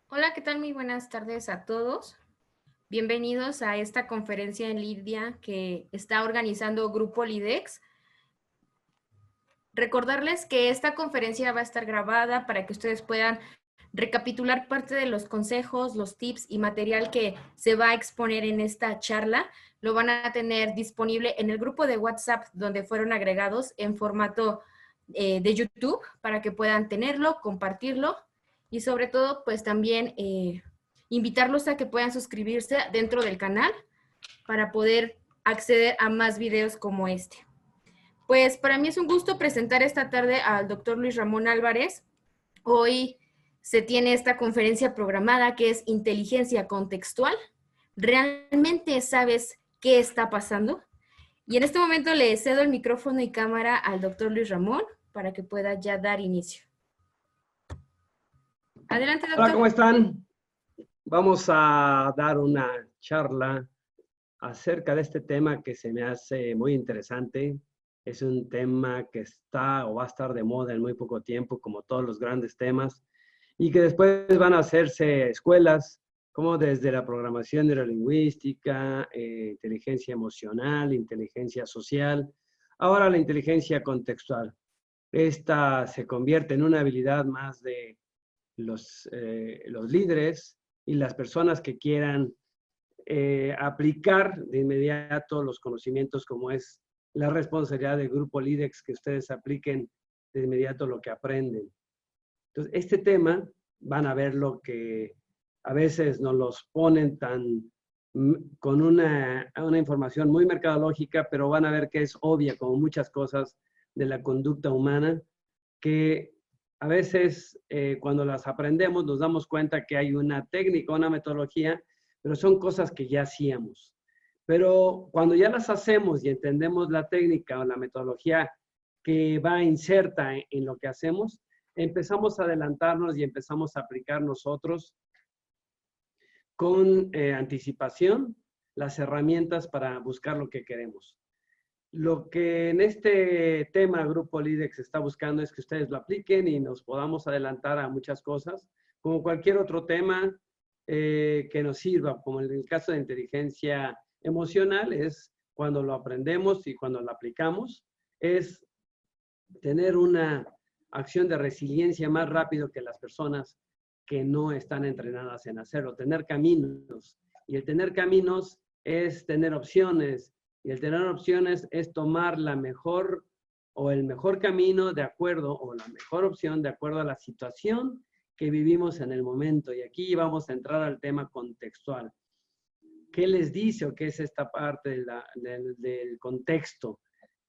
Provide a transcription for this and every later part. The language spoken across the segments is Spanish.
Hola, ¿qué tal? Muy buenas tardes a todos. Bienvenidos a esta conferencia en línea que está organizando Grupo Lidex. Recordarles que esta conferencia va a estar grabada para que ustedes puedan recapitular parte de los consejos, los tips y material que se va a exponer en esta charla. Lo van a tener disponible en el grupo de WhatsApp donde fueron agregados en formato de YouTube para que puedan tenerlo, compartirlo y sobre todo pues también invitarlos a que puedan suscribirse dentro del canal para poder acceder a más videos como este. Pues para mí es un gusto presentar esta tarde al doctor Luis Ramón Álvarez. Hoy se tiene esta conferencia programada que es Inteligencia Contextual. ¿Realmente sabes qué está pasando? Y en este momento le cedo el micrófono y cámara al doctor Luis Ramón para que pueda ya dar inicio. Adelante, Hola, doctor. ¿cómo están? Vamos a dar una charla acerca de este tema que se me hace muy interesante. Es un tema que está o va a estar de moda en muy poco tiempo, como todos los grandes temas, y que después van a hacerse escuelas, como desde la programación neurolingüística, inteligencia emocional, inteligencia social, ahora la inteligencia contextual. Esta se convierte en una habilidad más de los líderes y las personas que quieran aplicar de inmediato los conocimientos, como es la responsabilidad del grupo LIDEX, que ustedes apliquen de inmediato lo que aprenden. Entonces, este tema van a ver lo que a veces nos los ponen con una información muy mercadológica, pero van a ver que es obvia, como muchas cosas de la conducta humana, que a veces cuando las aprendemos nos damos cuenta que hay una técnica, una metodología, pero son cosas que ya hacíamos. Pero cuando ya las hacemos y entendemos la técnica o la metodología que va inserta en lo que hacemos, empezamos a adelantarnos y empezamos a aplicar nosotros con anticipación las herramientas para buscar lo que queremos. Lo que en este tema Grupo LIDEX está buscando es que ustedes lo apliquen y nos podamos adelantar a muchas cosas, como cualquier otro tema que nos sirva, como en el caso de inteligencia emocional, es cuando lo aprendemos y cuando lo aplicamos, es tener una acción de resiliencia más rápido que las personas que no están entrenadas en hacerlo, tener caminos. Y el tener caminos es tener opciones, y el tener opciones es tomar la mejor o el mejor camino de acuerdo, o la mejor opción de acuerdo a la situación que vivimos en el momento. Y aquí vamos a entrar al tema contextual. ¿Qué les dice o qué es esta parte del contexto?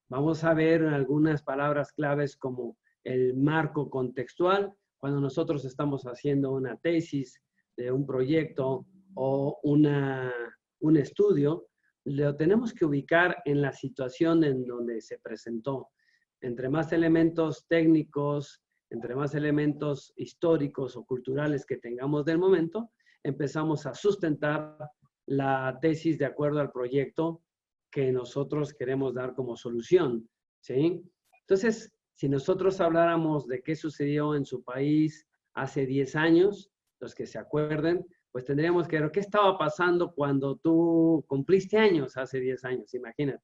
Vamos a ver algunas palabras claves como el marco contextual, cuando nosotros estamos haciendo una tesis de un proyecto o un estudio, lo tenemos que ubicar en la situación en donde se presentó. Entre más elementos técnicos, entre más elementos históricos o culturales que tengamos del momento, empezamos a sustentar la tesis de acuerdo al proyecto que nosotros queremos dar como solución, ¿sí? Entonces, si nosotros habláramos de qué sucedió en su país hace 10 años, los que se acuerden, pues tendríamos que ver qué estaba pasando cuando tú cumpliste años hace 10 años, imagínate.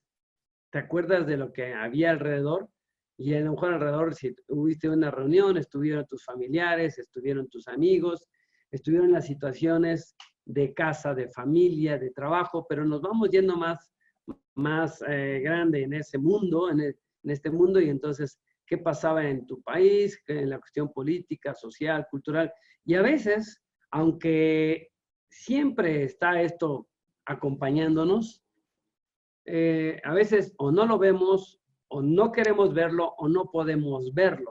¿Te acuerdas de lo que había alrededor? Y a lo mejor alrededor, si tuviste una reunión, estuvieron tus familiares, estuvieron tus amigos, estuvieron las situaciones de casa, de familia, de trabajo, pero nos vamos yendo más grande en ese mundo, en este mundo, y entonces, ¿qué pasaba en tu país, en la cuestión política, social, cultural? Y a veces, aunque siempre está esto acompañándonos, a veces o no lo vemos, o no queremos verlo, o no podemos verlo.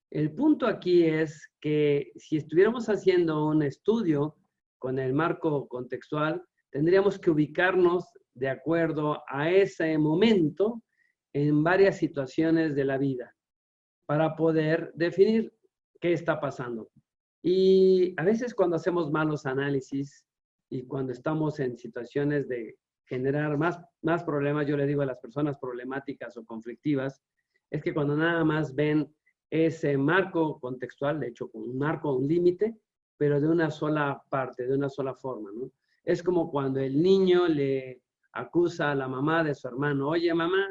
El punto aquí es que si estuviéramos haciendo un estudio con el marco contextual, tendríamos que ubicarnos de acuerdo a ese momento en varias situaciones de la vida para poder definir qué está pasando. Y a veces cuando hacemos malos análisis y cuando estamos en situaciones de generar más problemas, yo le digo a las personas problemáticas o conflictivas, es que cuando nada más ven ese marco contextual, de hecho, un marco, un límite, pero de una sola parte, de una sola forma, ¿no? Es como cuando el niño le acusa a la mamá de su hermano, oye, mamá,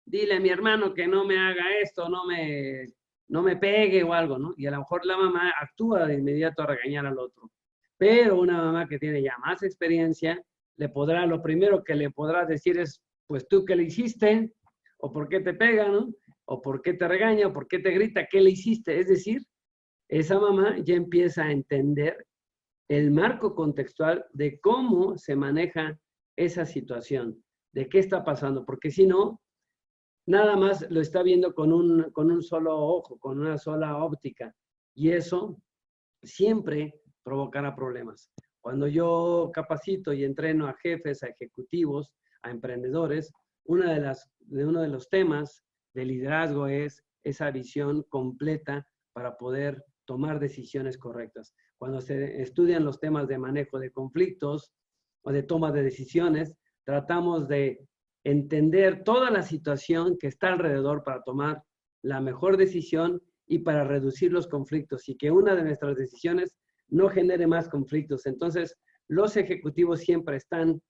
dile a mi hermano que no me haga esto, no me pegue o algo, ¿no? Y a lo mejor la mamá actúa de inmediato a regañar al otro. Pero una mamá que tiene ya más experiencia, lo primero que le podrá decir es, pues tú qué le hiciste, o por qué te pega, ¿no? O por qué te regaña, o por qué te grita, ¿qué le hiciste? Es decir, esa mamá ya empieza a entender el marco contextual de cómo se maneja esa situación, de qué está pasando, porque si no, nada más lo está viendo con un solo ojo, con una sola óptica, y eso siempre provocará problemas. Cuando yo capacito y entreno a jefes, a ejecutivos, a emprendedores, uno de los temas de liderazgo es esa visión completa para poder tomar decisiones correctas. Cuando se estudian los temas de manejo de conflictos o de toma de decisiones, tratamos de entender toda la situación que está alrededor para tomar la mejor decisión y para reducir los conflictos y que una de nuestras decisiones no genere más conflictos. Entonces, los ejecutivos siempre están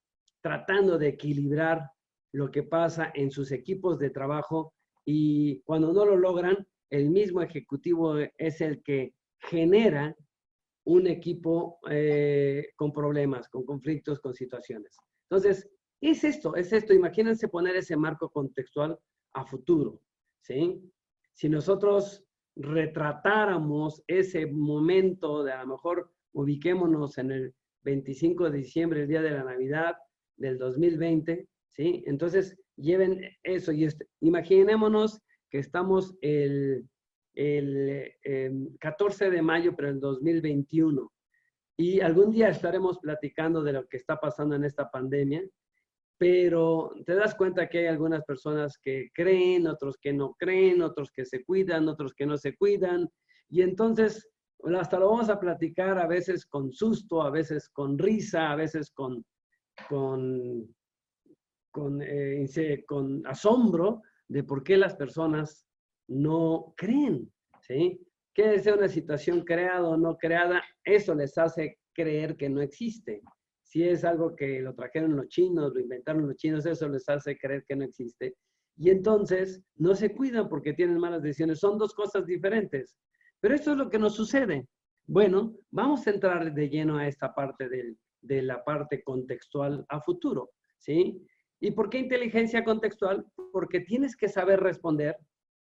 tratando de equilibrar lo que pasa en sus equipos de trabajo y cuando no lo logran, el mismo ejecutivo es el que genera un equipo con problemas, con conflictos, con situaciones. Entonces, es esto. Imagínense poner ese marco contextual a futuro, ¿sí? Si nosotros retratáramos ese momento de a lo mejor ubiquémonos en el 25 de diciembre, el día de la Navidad del 2020, ¿sí? Entonces, lleven eso y imaginémonos que estamos el 14 de mayo, pero el 2021. Y algún día estaremos platicando de lo que está pasando en esta pandemia, pero te das cuenta que hay algunas personas que creen, otros que no creen, otros que se cuidan, otros que no se cuidan. Y entonces, hasta lo vamos a platicar a veces con susto, a veces con risa, a veces con asombro de por qué las personas no creen, ¿sí? Que sea una situación creada o no creada, eso les hace creer que no existe. Si es algo que lo trajeron los chinos, lo inventaron los chinos, eso les hace creer que no existe. Y entonces no se cuidan porque tienen malas decisiones. Son dos cosas diferentes. Pero esto es lo que nos sucede. Bueno, vamos a entrar de lleno a esta parte de la parte contextual a futuro, ¿sí? ¿Y por qué inteligencia contextual? Porque tienes que saber responder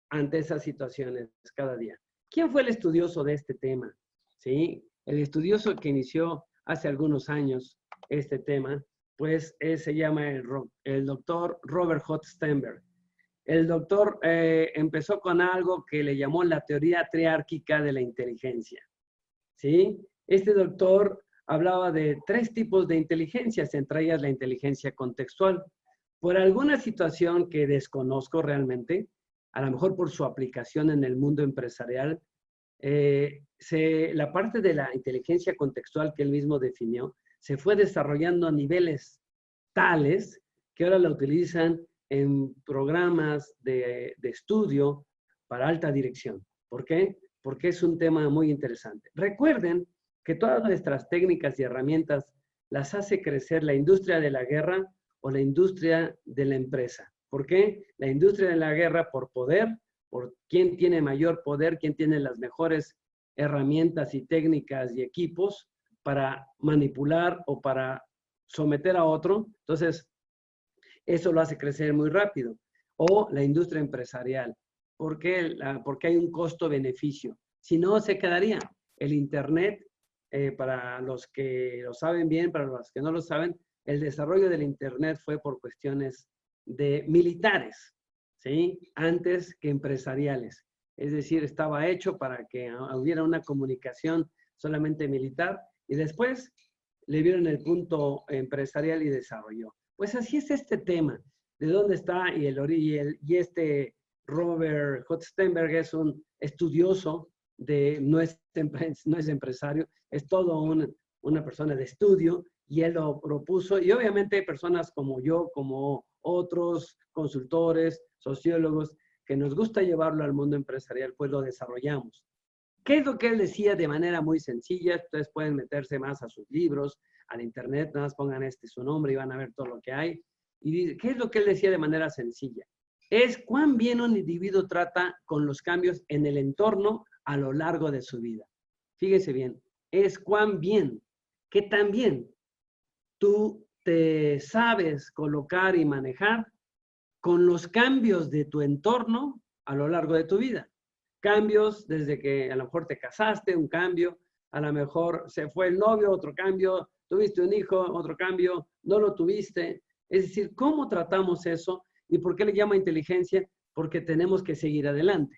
ante esas situaciones cada día. ¿Quién fue el estudioso de este tema? ¿Sí? El estudioso que inició hace algunos años este tema, pues se llama el doctor Robert J. Sternberg. El doctor empezó con algo que le llamó la teoría triárquica de la inteligencia. ¿Sí? Este doctor hablaba de 3 tipos de inteligencias, entre ellas la inteligencia contextual. Por alguna situación que desconozco realmente, a lo mejor por su aplicación en el mundo empresarial, la parte de la inteligencia contextual que él mismo definió se fue desarrollando a niveles tales que ahora la utilizan en programas de estudio para alta dirección. ¿Por qué? Porque es un tema muy interesante. Recuerden que todas nuestras técnicas y herramientas las hace crecer la industria de la guerra o la industria de la empresa. ¿Por qué? La industria de la guerra por poder, por quién tiene mayor poder, quién tiene las mejores herramientas y técnicas y equipos para manipular o para someter a otro. Entonces, eso lo hace crecer muy rápido. O la industria empresarial. ¿Por qué? Porque hay un costo-beneficio. Si no, se quedaría. El Internet, para los que lo saben bien, para los que no lo saben, el desarrollo del Internet fue por cuestiones de militares, ¿sí? Antes que empresariales. Es decir, estaba hecho para que hubiera una comunicación solamente militar y después le vieron el punto empresarial y desarrolló. Pues así es este tema. ¿De dónde está? Y este Robert J. Sternberg es un estudioso no es empresario, es todo una persona de estudio y él lo propuso. Y obviamente personas como yo, como otros consultores, sociólogos, que nos gusta llevarlo al mundo empresarial, pues lo desarrollamos. ¿Qué es lo que él decía de manera muy sencilla? Ustedes pueden meterse más a sus libros, al internet, nada más pongan su nombre y van a ver todo lo que hay. Y dice, ¿qué es lo que él decía de manera sencilla? Es cuán bien un individuo trata con los cambios en el entorno a lo largo de su vida. Fíjese bien, es cuán bien, qué tan bien tú te sabes colocar y manejar con los cambios de tu entorno a lo largo de tu vida. Cambios desde que a lo mejor te casaste, un cambio, a lo mejor se fue el novio, otro cambio, tuviste un hijo, otro cambio, no lo tuviste. Es decir, ¿cómo tratamos eso? ¿Y por qué le llama inteligencia? Porque tenemos que seguir adelante.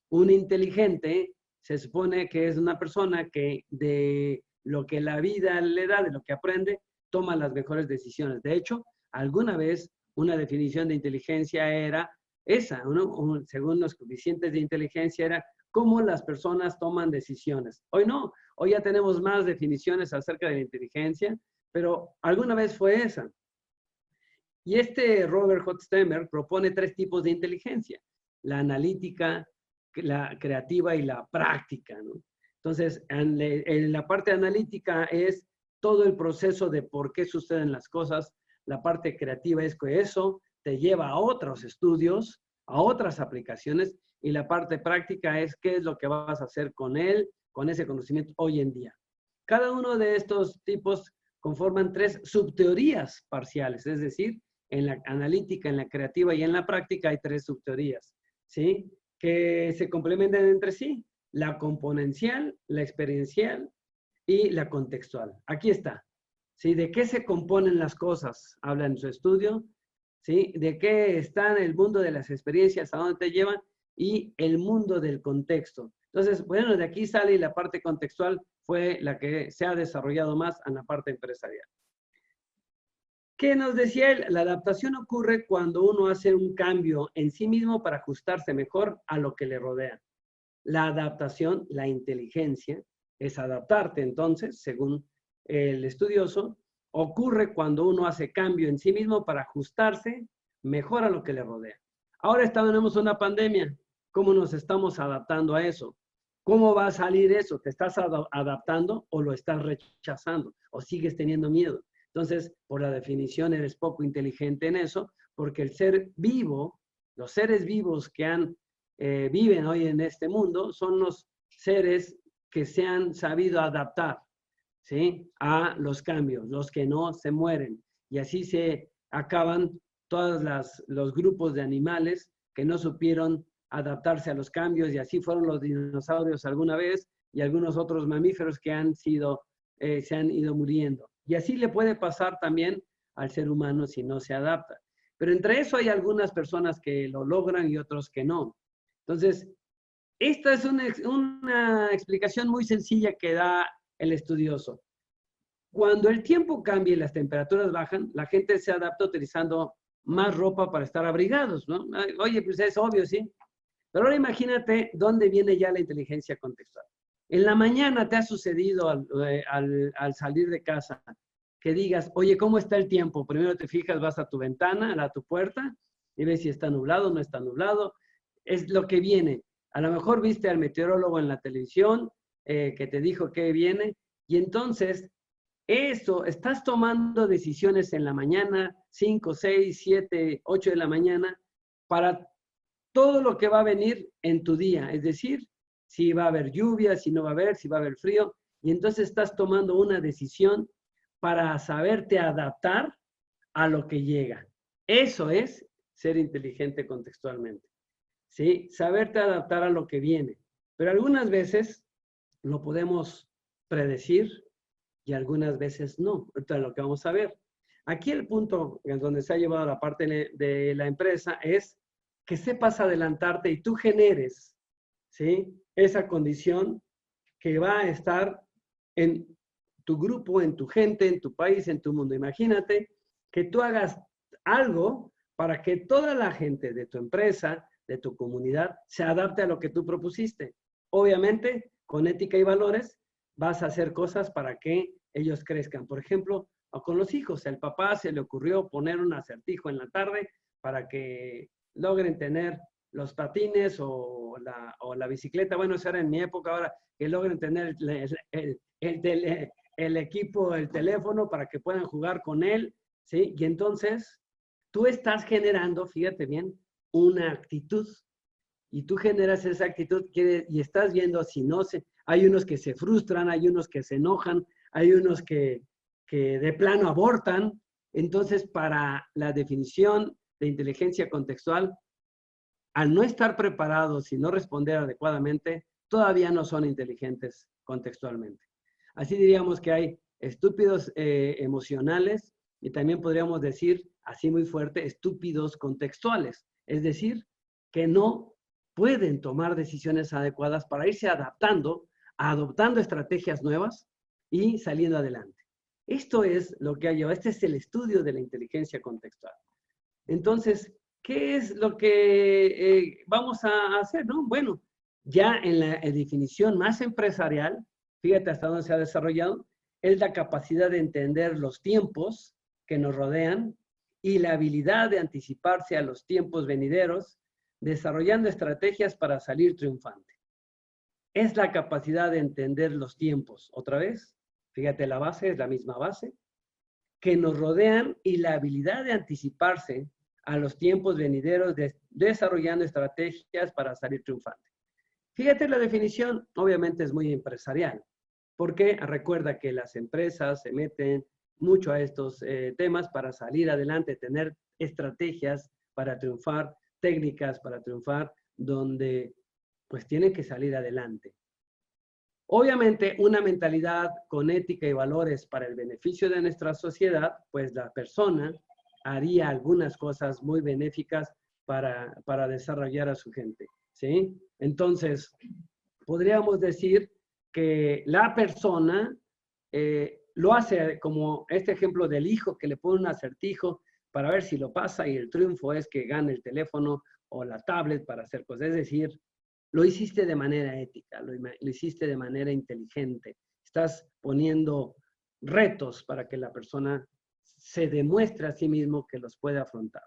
Un inteligente se supone que es una persona que de lo que la vida le da, de lo que aprende, toma las mejores decisiones. De hecho, alguna vez una definición de inteligencia era esa, ¿no? Según los coeficientes de inteligencia era cómo las personas toman decisiones. Hoy no, hoy ya tenemos más definiciones acerca de la inteligencia, pero alguna vez fue esa. Y Robert Hotstemer propone 3 tipos de inteligencia: la analítica, la creativa y la práctica, ¿no? Entonces, en la parte analítica es todo el proceso de por qué suceden las cosas. La parte creativa es que eso te lleva a otros estudios, a otras aplicaciones, y la parte práctica es qué es lo que vas a hacer con él, con ese conocimiento hoy en día. Cada uno de estos tipos conforman 3 subteorías parciales, es decir, en la analítica, en la creativa y en la práctica hay 3 subteorías, ¿sí? Que se complementan entre sí: la componencial, la experiencial y la contextual. Aquí está, ¿sí? ¿De qué se componen las cosas? Habla en su estudio, ¿sí? ¿De qué está en el mundo de las experiencias, a dónde te llevan? Y el mundo del contexto. Entonces, bueno, de aquí sale, y la parte contextual fue la que se ha desarrollado más en la parte empresarial. ¿Qué nos decía él? La adaptación ocurre cuando uno hace un cambio en sí mismo para ajustarse mejor a lo que le rodea. La adaptación, la inteligencia, es adaptarte. Entonces, según el estudioso, ocurre cuando uno hace cambio en sí mismo para ajustarse mejor a lo que le rodea. Ahora tenemos una pandemia. ¿Cómo nos estamos adaptando a eso? ¿Cómo va a salir eso? ¿Te estás adaptando o lo estás rechazando? ¿O sigues teniendo miedo? Entonces, por la definición, eres poco inteligente en eso, porque el ser vivo, los seres vivos que viven hoy en este mundo, son los seres que se han sabido adaptar, ¿sí? A los cambios, los que no se mueren. Y así se acaban todos los grupos de animales que no supieron adaptarse a los cambios, y así fueron los dinosaurios alguna vez y algunos otros mamíferos que se han ido muriendo. Y así le puede pasar también al ser humano si no se adapta. Pero entre eso hay algunas personas que lo logran y otros que no. Entonces, esta es una explicación muy sencilla que da el estudioso. Cuando el tiempo cambia y las temperaturas bajan, la gente se adapta utilizando más ropa para estar abrigados, ¿no? Oye, pues es obvio, ¿sí? Pero ahora imagínate dónde viene ya la inteligencia contextual. En la mañana te ha sucedido al salir de casa que digas, oye, ¿cómo está el tiempo? Primero te fijas, vas a tu ventana, a tu puerta, y ves si está nublado o no está nublado. Es lo que viene. A lo mejor viste al meteorólogo en la televisión que te dijo que viene, y entonces eso, estás tomando decisiones en la mañana, 5, 6, 7, 8 de la mañana, para todo lo que va a venir en tu día. Es decir, si va a haber lluvia, si no va a haber, si va a haber frío. Y entonces estás tomando una decisión para saberte adaptar a lo que llega. Eso es ser inteligente contextualmente, ¿sí? Saberte adaptar a lo que viene. Pero algunas veces lo podemos predecir y algunas veces no. Ahorita lo que vamos a ver. Aquí el punto en donde se ha llevado la parte de la empresa es que sepas adelantarte y tú generes, ¿sí? Esa condición que va a estar en tu grupo, en tu gente, en tu país, en tu mundo. Imagínate que tú hagas algo para que toda la gente de tu empresa, de tu comunidad, se adapte a lo que tú propusiste. Obviamente, con ética y valores, vas a hacer cosas para que ellos crezcan. Por ejemplo, con los hijos, el papá se le ocurrió poner un acertijo en la tarde para que logren tener los patines o la bicicleta. Bueno, eso era en mi época. Ahora que logren tener el equipo, el teléfono para que puedan jugar con él, ¿sí? Y entonces tú estás generando, fíjate bien, una actitud. Y tú generas esa actitud y estás viendo si no se... Hay unos que se frustran, hay unos que se enojan, hay unos que de plano abortan. Entonces, para la definición de inteligencia contextual, al no estar preparados y no responder adecuadamente, todavía no son inteligentes contextualmente. Así diríamos que hay estúpidos emocionales y también podríamos decir, así muy fuerte, estúpidos contextuales. Es decir, que no pueden tomar decisiones adecuadas para irse adaptando, adoptando estrategias nuevas y saliendo adelante. Esto es lo que ha llevado, este es el estudio de la inteligencia contextual. Entonces, ¿qué es lo que vamos a hacer? ¿No? Bueno, ya en la definición más empresarial, fíjate hasta dónde se ha desarrollado, es la capacidad de entender los tiempos que nos rodean y la habilidad de anticiparse a los tiempos venideros, desarrollando estrategias para salir triunfante. Es la capacidad de entender los tiempos. Otra vez, fíjate, la base es la misma base, que nos rodean y la habilidad de anticiparse a los tiempos venideros, desarrollando estrategias para salir triunfante. Fíjate, la definición obviamente es muy empresarial, porque recuerda que las empresas se meten mucho a estos temas para salir adelante, tener estrategias para triunfar, técnicas para triunfar, donde pues tienen que salir adelante. Obviamente, una mentalidad con ética y valores para el beneficio de nuestra sociedad, pues la persona haría algunas cosas muy benéficas para desarrollar a su gente, ¿sí? Entonces, podríamos decir que la persona lo hace como este ejemplo del hijo que le pone un acertijo para ver si lo pasa y el triunfo es que gane el teléfono o la tablet para hacer cosas. Es decir, lo hiciste de manera ética, lo hiciste de manera inteligente. Estás poniendo retos para que la persona se demuestre a sí mismo que los puede afrontar.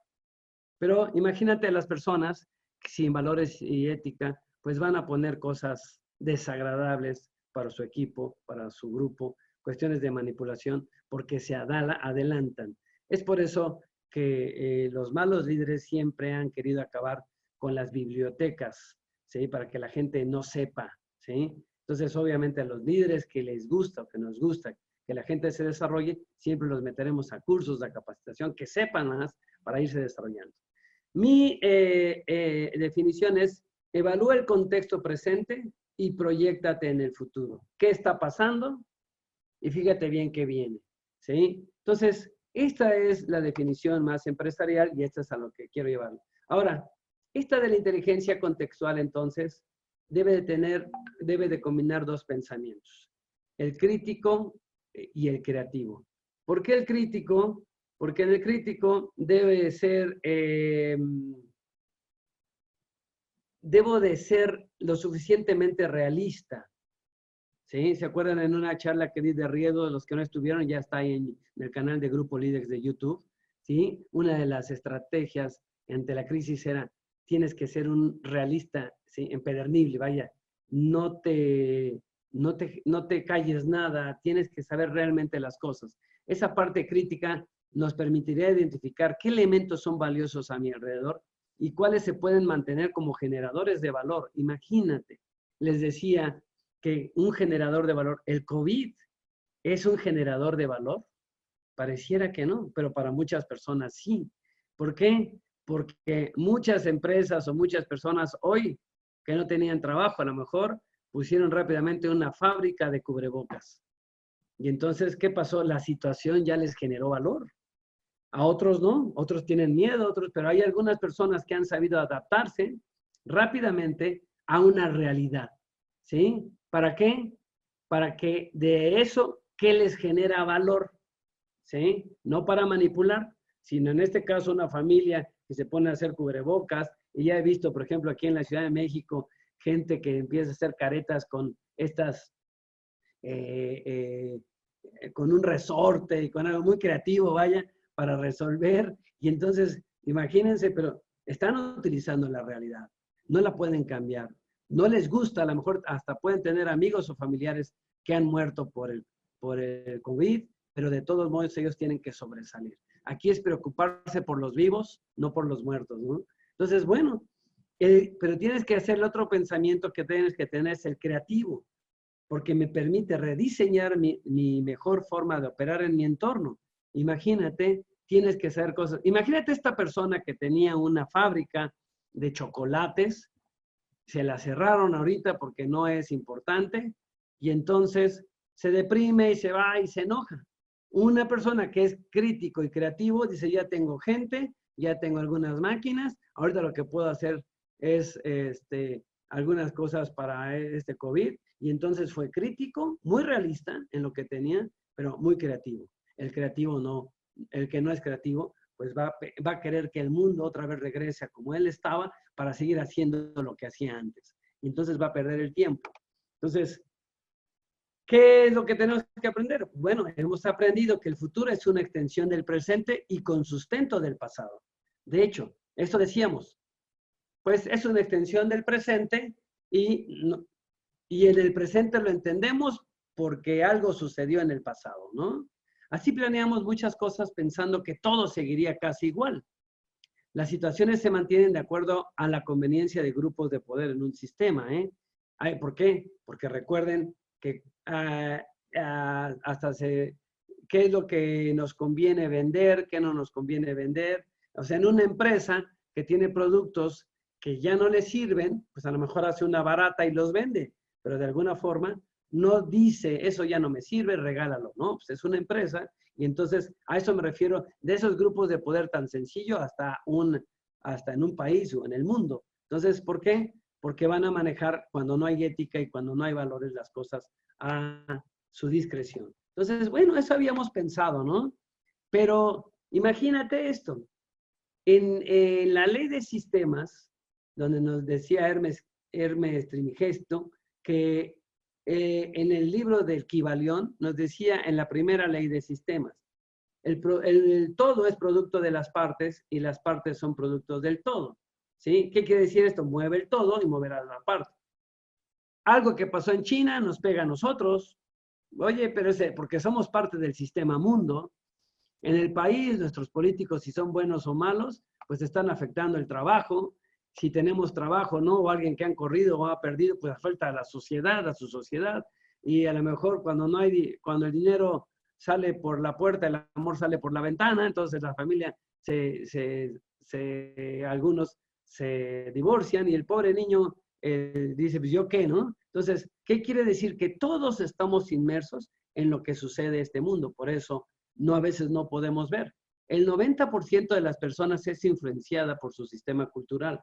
Pero imagínate a las personas sin valores y ética, pues van a poner cosas desagradables para su equipo, para su grupo, cuestiones de manipulación, porque se adelantan. Es por eso que los malos líderes siempre han querido acabar con las bibliotecas, ¿sí? Para que la gente no sepa, ¿sí? Entonces, obviamente, a los líderes que les gusta o que nos gusta que la gente se desarrolle, siempre los meteremos a cursos de capacitación que sepan más para irse desarrollando. Mi definición es, evalúa el contexto presente y proyéctate en el futuro. ¿Qué está pasando? Y fíjate bien qué viene, ¿sí? Entonces, esta es la definición más empresarial y esta es a lo que quiero llevarlo. Ahora, esta de la inteligencia contextual, entonces, debe de combinar dos pensamientos, el crítico y el creativo. ¿Por qué el crítico? Porque el crítico debe ser, debo de ser lo suficientemente realista. ¿Sí? ¿Se acuerdan en una charla que di de Riedo? Los que no estuvieron, ya está ahí en el canal de Grupo Lídex de YouTube. ¿Sí? Una de las estrategias ante la crisis era, tienes que ser un realista, ¿sí? Empedernible, vaya. No te calles nada, tienes que saber realmente las cosas. Esa parte crítica nos permitiría identificar qué elementos son valiosos a mi alrededor y cuáles se pueden mantener como generadores de valor. Imagínate, les decía que un generador de valor, el COVID es un generador de valor. Pareciera que no, pero para muchas personas sí. ¿Por qué? Porque muchas empresas o muchas personas hoy que no tenían trabajo, a lo mejor pusieron rápidamente una fábrica de cubrebocas. Y entonces, ¿qué pasó? La situación ya les generó valor. A otros no, otros tienen miedo, otros, pero hay algunas personas que han sabido adaptarse rápidamente a una realidad, ¿sí? ¿Para qué? Para que de eso, ¿qué les genera valor? ¿Sí? No para manipular, sino en este caso una familia que se pone a hacer cubrebocas, y ya he visto, por ejemplo, aquí en la Ciudad de México, gente que empieza a hacer caretas con estas, con un resorte y con algo muy creativo, vaya, para resolver. Y entonces, imagínense, pero están utilizando la realidad. no la pueden cambiar. No les gusta, a lo mejor hasta pueden tener amigos o familiares que han muerto por el COVID, pero de todos modos ellos tienen que sobresalir. Aquí es preocuparse por los vivos, no por los muertos, ¿no? Entonces, bueno, pero tienes que hacer el otro pensamiento que tienes que tener, es el creativo, porque me permite rediseñar mi mejor forma de operar en mi entorno. Imagínate, tienes que hacer cosas. Imagínate esta persona que tenía una fábrica de chocolates, se la cerraron ahorita porque no es importante, y entonces se deprime y se va y se enoja. Una persona que es crítico y creativo dice, ya tengo gente, ya tengo algunas máquinas, ahorita lo que puedo hacer es algunas cosas para este COVID, y entonces fue crítico, muy realista en lo que tenía, pero muy creativo. El creativo no, el que no es creativo, pues va a querer que el mundo otra vez regrese a como él estaba para seguir haciendo lo que hacía antes. Y entonces va a perder el tiempo. Entonces, ¿qué es lo que tenemos que aprender? Bueno, hemos aprendido que el futuro es una extensión del presente y con sustento del pasado. De hecho, esto decíamos, pues es una extensión del presente y en el presente lo entendemos porque algo sucedió en el pasado, ¿no? Así planeamos muchas cosas pensando que todo seguiría casi igual. Las situaciones se mantienen de acuerdo a la conveniencia de grupos de poder en un sistema, ¿eh? ¿Por qué? Porque recuerden que qué es lo que nos conviene vender, qué no nos conviene vender. O sea, en una empresa que tiene productos que ya no le sirven, pues a lo mejor hace una barata y los vende, pero de alguna forma no dice, eso ya no me sirve, regálalo, ¿no? Pues es una empresa y entonces a eso me refiero, de esos grupos de poder tan sencillo hasta en un país o en el mundo. Entonces, ¿por qué? Porque van a manejar cuando no hay ética y cuando no hay valores las cosas a su discreción. Entonces, bueno, eso habíamos pensado, ¿no? Pero imagínate esto. En la ley de sistemas, donde nos decía Hermes Trismegisto, que en el libro del Kybalión nos decía en la primera ley de sistemas, el todo es producto de las partes y las partes son productos del todo. ¿Sí? ¿Qué quiere decir esto? Mueve el todo y moverá la parte. Algo que pasó en China nos pega a nosotros. Oye, pero porque somos parte del sistema mundo. En el país, nuestros políticos, si son buenos o malos, pues están afectando el trabajo. Si tenemos trabajo, ¿no? O alguien que han corrido o ha perdido, pues afecta a la sociedad, a su sociedad. Y a lo mejor cuando el dinero sale por la puerta, el amor sale por la ventana, entonces la familia algunos se divorcian y el pobre niño dice, pues yo qué, ¿no? Entonces, ¿qué quiere decir? Que todos estamos inmersos en lo que sucede en este mundo. Por eso, a veces no podemos ver. El 90% de las personas es influenciada por su sistema cultural,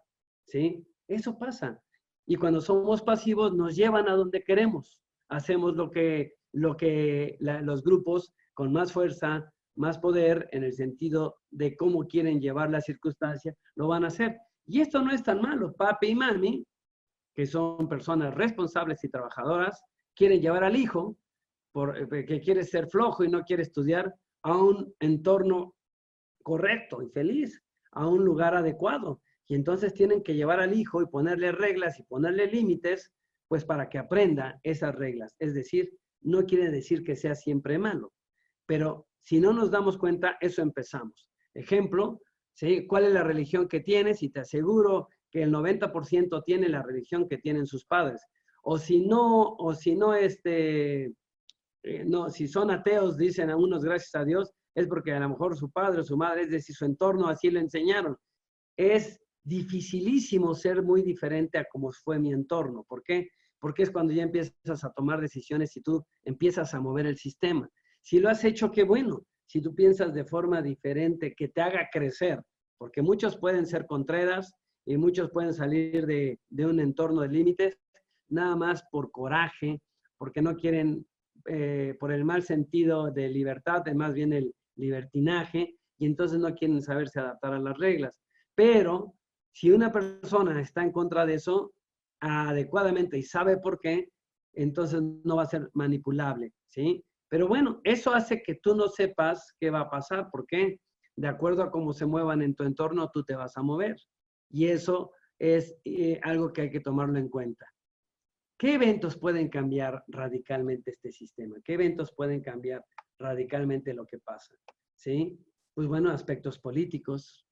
¿sí? Eso pasa. Y cuando somos pasivos, nos llevan a donde queremos. Hacemos lo que los grupos con más fuerza, más poder, en el sentido de cómo quieren llevar la circunstancia, lo van a hacer. Y esto no es tan malo. Papi y mami, que son personas responsables y trabajadoras, quieren llevar al hijo, que quiere ser flojo y no quiere estudiar, a un entorno correcto y feliz, a un lugar adecuado. Y entonces tienen que llevar al hijo y ponerle reglas y ponerle límites, pues para que aprenda esas reglas. Es decir, no quiere decir que sea siempre malo, pero si no nos damos cuenta, eso empezamos. Ejemplo, ¿sí? ¿Cuál es la religión que tienes? Y te aseguro que el 90% tiene la religión que tienen sus padres. Si son ateos, dicen a unos gracias a Dios, es porque a lo mejor su padre o su madre, es decir, su entorno así lo enseñaron. Es dificilísimo ser muy diferente a como fue mi entorno. ¿Por qué? Porque es cuando ya empiezas a tomar decisiones y tú empiezas a mover el sistema. Si lo has hecho, qué bueno. Si tú piensas de forma diferente, que te haga crecer, porque muchos pueden ser contreras y muchos pueden salir de un entorno de límites, nada más por coraje, porque no quieren, por el mal sentido de libertad, más bien el libertinaje, y entonces no quieren saberse adaptar a las reglas. Pero si una persona está en contra de eso adecuadamente y sabe por qué, entonces no va a ser manipulable, ¿sí? Pero bueno, eso hace que tú no sepas qué va a pasar. ¿Por qué? De acuerdo a cómo se muevan en tu entorno, tú te vas a mover. Y eso es algo que hay que tomarlo en cuenta. ¿Qué eventos pueden cambiar radicalmente este sistema? ¿Qué eventos pueden cambiar radicalmente lo que pasa? ¿Sí? Pues bueno, aspectos políticos.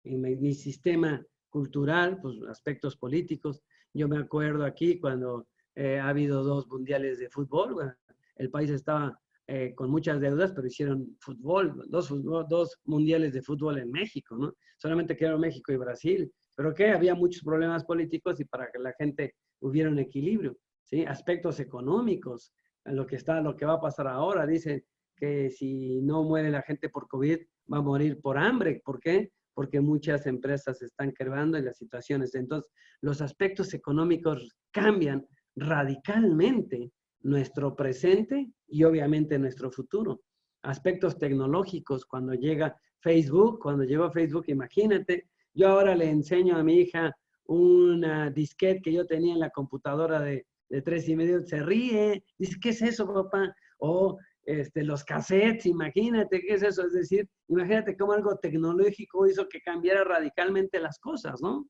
En mi sistema cultural, pues aspectos políticos. Yo me acuerdo aquí cuando ha habido 2 mundiales de fútbol. Bueno, el país estaba con muchas deudas, pero hicieron fútbol, dos mundiales de fútbol en México, ¿no? Solamente quedaron México y Brasil. Pero que había muchos problemas políticos y para que la gente hubiera un equilibrio, ¿sí? Aspectos económicos, lo que va a pasar ahora. Dicen que si no muere la gente por COVID, va a morir por hambre. ¿Por qué? Porque muchas empresas se están quebrando y las situaciones. Entonces, los aspectos económicos cambian radicalmente nuestro presente y obviamente nuestro futuro. Aspectos tecnológicos, cuando llegó Facebook, imagínate, yo ahora le enseño a mi hija una disquete que yo tenía en la computadora de 3,5, se ríe, dice, ¿qué es eso, papá? O los cassettes, imagínate, ¿qué es eso? Es decir, imagínate cómo algo tecnológico hizo que cambiara radicalmente las cosas, ¿no?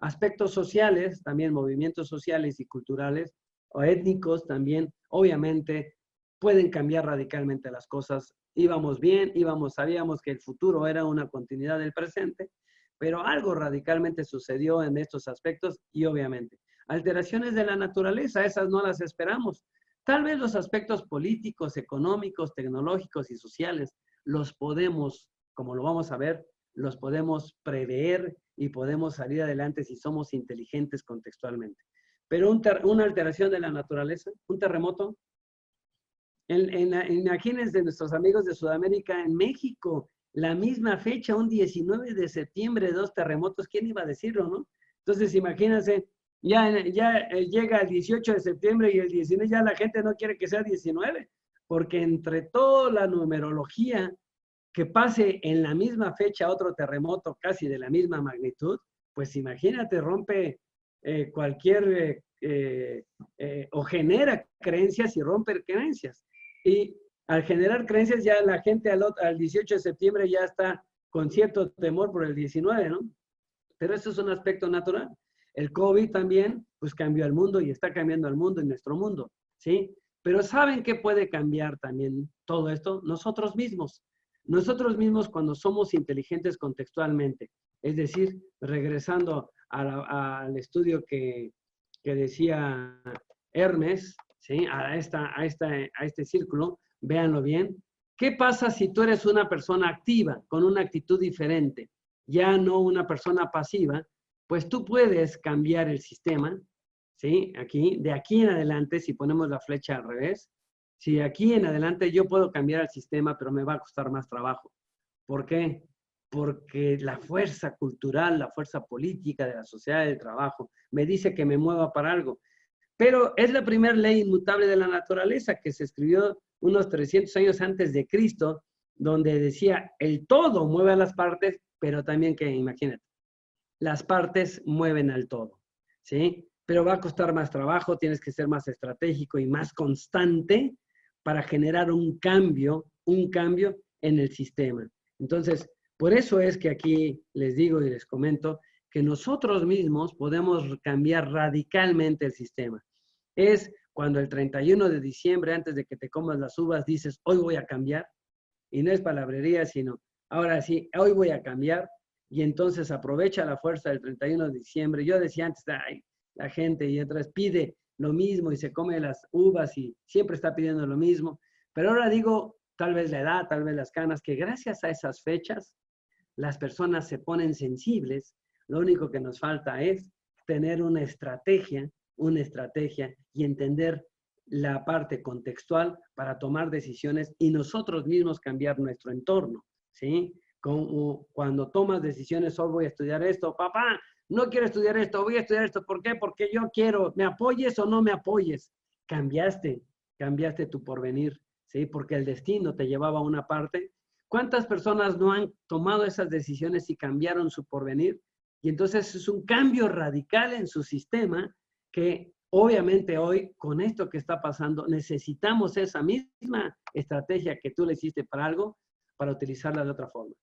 Aspectos sociales, también movimientos sociales y culturales, o étnicos también, obviamente, pueden cambiar radicalmente las cosas. Íbamos bien, sabíamos que el futuro era una continuidad del presente, pero algo radicalmente sucedió en estos aspectos y obviamente, alteraciones de la naturaleza, esas no las esperamos. Tal vez los aspectos políticos, económicos, tecnológicos y sociales los podemos, como lo vamos a ver, los podemos prever y podemos salir adelante si somos inteligentes contextualmente. Pero una alteración de la naturaleza, un terremoto, imagínense nuestros amigos de Sudamérica, en México, la misma fecha, un 19 de septiembre, 2 terremotos, ¿quién iba a decirlo, no? Entonces, imagínense, ya llega el 18 de septiembre y el 19 ya la gente no quiere que sea 19, porque entre toda la numerología que pase en la misma fecha otro terremoto casi de la misma magnitud, pues imagínate, rompe cualquier, o genera creencias y rompe creencias. Y al generar creencias ya la gente al 18 de septiembre ya está con cierto temor por el 19, ¿no? Pero eso es un aspecto natural. El COVID también, pues cambió al mundo y está cambiando al mundo y nuestro mundo, ¿sí? Pero ¿saben qué puede cambiar también todo esto? Nosotros mismos. Nosotros mismos cuando somos inteligentes contextualmente. Es decir, regresando al estudio que decía Hermes, ¿sí? A este círculo, véanlo bien. ¿Qué pasa si tú eres una persona activa, con una actitud diferente? Ya no una persona pasiva, pues tú puedes cambiar el sistema, ¿sí? De aquí en adelante, si ponemos la flecha al revés, si aquí en adelante yo puedo cambiar el sistema, pero me va a costar más trabajo. ¿Por qué? Porque la fuerza cultural, la fuerza política de la sociedad del trabajo me dice que me mueva para algo. Pero es la primera ley inmutable de la naturaleza que se escribió unos 300 años antes de Cristo, donde decía, el todo mueve a las partes, pero también que, imagínate, las partes mueven al todo, ¿sí? Pero va a costar más trabajo, tienes que ser más estratégico y más constante para generar un cambio en el sistema. Entonces, por eso es que aquí les digo y les comento que nosotros mismos podemos cambiar radicalmente el sistema. Es cuando el 31 de diciembre, antes de que te comas las uvas, dices, hoy voy a cambiar, y no es palabrería, sino, ahora sí, hoy voy a cambiar, y entonces aprovecha la fuerza del 31 de diciembre. Yo decía antes, ay, la gente y otras pide lo mismo y se come las uvas y siempre está pidiendo lo mismo, pero ahora digo, tal vez la edad, tal vez las canas, que gracias a esas fechas, las personas se ponen sensibles. Lo único que nos falta es tener una estrategia y entender la parte contextual para tomar decisiones y nosotros mismos cambiar nuestro entorno, ¿sí? Como cuando tomas decisiones, hoy voy a estudiar esto, papá, no quiero estudiar esto, voy a estudiar esto, ¿por qué? Porque yo quiero, ¿me apoyes o no me apoyes? Cambiaste tu porvenir, ¿sí? Porque el destino te llevaba a una parte. ¿Cuántas personas no han tomado esas decisiones y cambiaron su porvenir? Y entonces es un cambio radical en su sistema que obviamente hoy, con esto que está pasando, necesitamos esa misma estrategia que tú le hiciste para algo, para utilizarla de otra forma.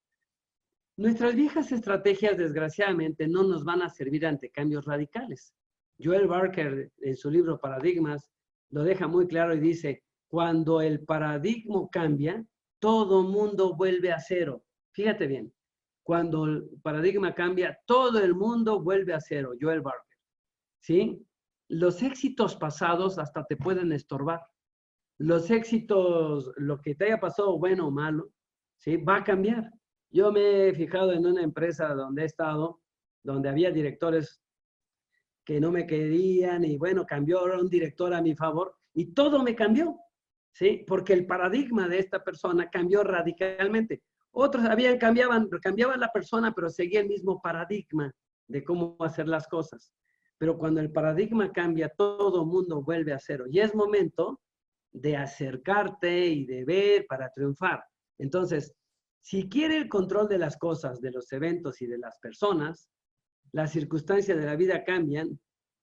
Nuestras viejas estrategias, desgraciadamente, no nos van a servir ante cambios radicales. Joel Barker, en su libro Paradigmas, lo deja muy claro y dice, cuando el paradigma cambia, todo mundo vuelve a cero. Fíjate bien, cuando el paradigma cambia, todo el mundo vuelve a cero. Joel Barker, ¿sí? Los éxitos pasados hasta te pueden estorbar. Los éxitos, lo que te haya pasado, bueno o malo, ¿sí? Va a cambiar. Yo me he fijado en una empresa donde he estado, donde había directores que no me querían y bueno, cambió un director a mi favor y todo me cambió, ¿sí? Porque el paradigma de esta persona cambió radicalmente. Otros cambiaba la persona, pero seguía el mismo paradigma de cómo hacer las cosas. Pero cuando el paradigma cambia, todo mundo vuelve a cero. Y es momento de acercarte y de ver para triunfar. Entonces, si quiere el control de las cosas, de los eventos y de las personas, las circunstancias de la vida cambian,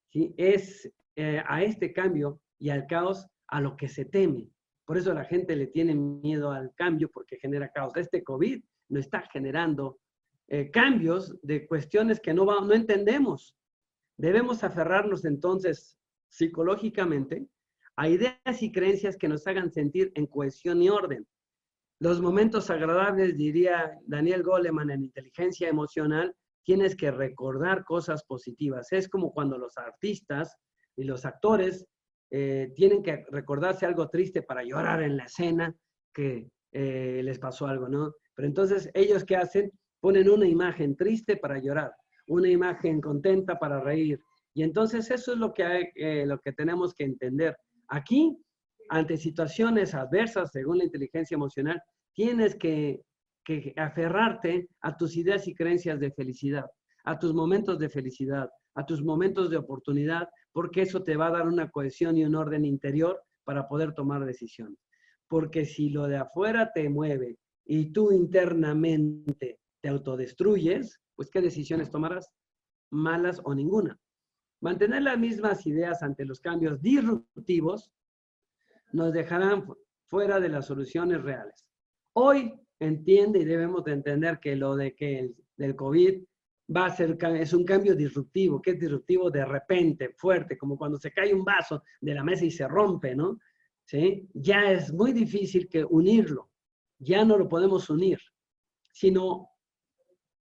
¿sí? Es a este cambio y al caos a lo que se teme. Por eso la gente le tiene miedo al cambio porque genera caos. Este COVID no está generando cambios de cuestiones que no entendemos. Debemos aferrarnos entonces psicológicamente a ideas y creencias que nos hagan sentir en cohesión y orden. Los momentos agradables, diría Daniel Goleman en Inteligencia Emocional, tienes que recordar cosas positivas. Es como cuando los artistas y los actores tienen que recordarse algo triste para llorar en la escena que les pasó algo, ¿no? Pero entonces, ¿ellos qué hacen? Ponen una imagen triste para llorar, una imagen contenta para reír. Y entonces eso es lo que tenemos que entender. Aquí, ante situaciones adversas, según la inteligencia emocional, tienes que aferrarte a tus ideas y creencias de felicidad, a tus momentos de felicidad, a tus momentos de oportunidad, porque eso te va a dar una cohesión y un orden interior para poder tomar decisiones. Porque si lo de afuera te mueve y tú internamente te autodestruyes, pues ¿qué decisiones tomarás? Malas o ninguna. Mantener las mismas ideas ante los cambios disruptivos nos dejarán fuera de las soluciones reales. Hoy entiende y debemos de entender que lo de que del COVID va a ser, es un cambio disruptivo. ¿Qué es disruptivo? De repente, fuerte, como cuando se cae un vaso de la mesa y se rompe, ¿no? ¿Sí? Ya es muy difícil que unirlo. Ya no lo podemos unir, sino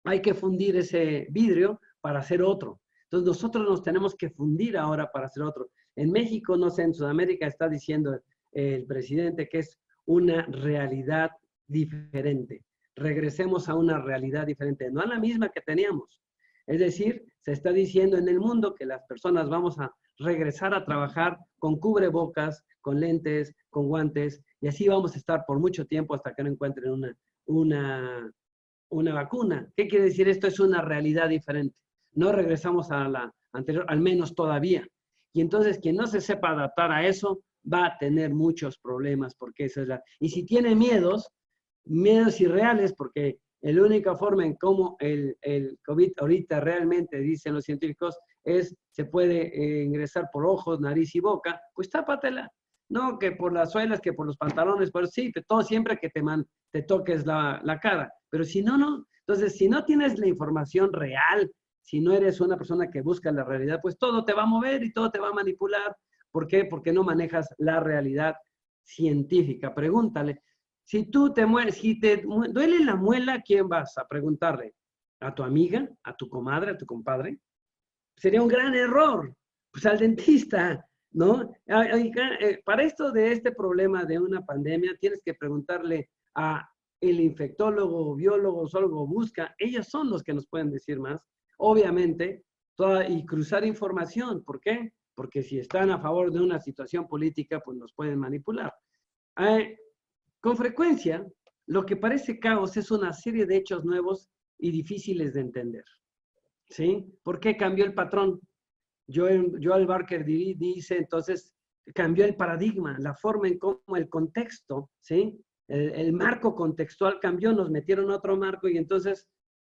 hay que fundir ese vidrio para hacer otro. Entonces nosotros nos tenemos que fundir ahora para hacer otro. En México, no sé, en Sudamérica está diciendo el presidente que es una realidad diferente. Regresemos a una realidad diferente, no a la misma que teníamos. Es decir, se está diciendo en el mundo que las personas vamos a regresar a trabajar con cubrebocas, con lentes, con guantes, y así vamos a estar por mucho tiempo hasta que no encuentren una vacuna. ¿Qué quiere decir? Esto es una realidad diferente. No regresamos a la anterior, al menos todavía. Y entonces quien no se sepa adaptar a eso va a tener muchos problemas porque esa es la... Y si tiene miedos irreales, porque la única forma en cómo el COVID ahorita realmente, dicen los científicos, se puede ingresar por ojos, nariz y boca, pues tápatela. No que por las suelas, que por los pantalones, pero sí, todo siempre que te toques la cara. Pero si no, no. Entonces, si no tienes la información real, si no eres una persona que busca la realidad, pues todo te va a mover y todo te va a manipular. ¿Por qué? Porque no manejas la realidad científica. Pregúntale. Si tú te mueres, si te duele la muela, ¿a quién vas a preguntarle? ¿A tu amiga? ¿A tu comadre? ¿A tu compadre? Sería un gran error. Pues al dentista, ¿no? Para esto de este problema de una pandemia, tienes que preguntarle a el infectólogo, biólogo, zoólogo, busca. Ellos son los que nos pueden decir más. Obviamente, y cruzar información. ¿Por qué? Porque si están a favor de una situación política, pues nos pueden manipular. Con frecuencia, lo que parece caos es una serie de hechos nuevos y difíciles de entender. ¿Sí? ¿Por qué cambió el patrón? Joel Barker dice, entonces, cambió el paradigma, la forma en cómo el contexto, ¿sí? El marco contextual cambió, nos metieron otro marco y entonces,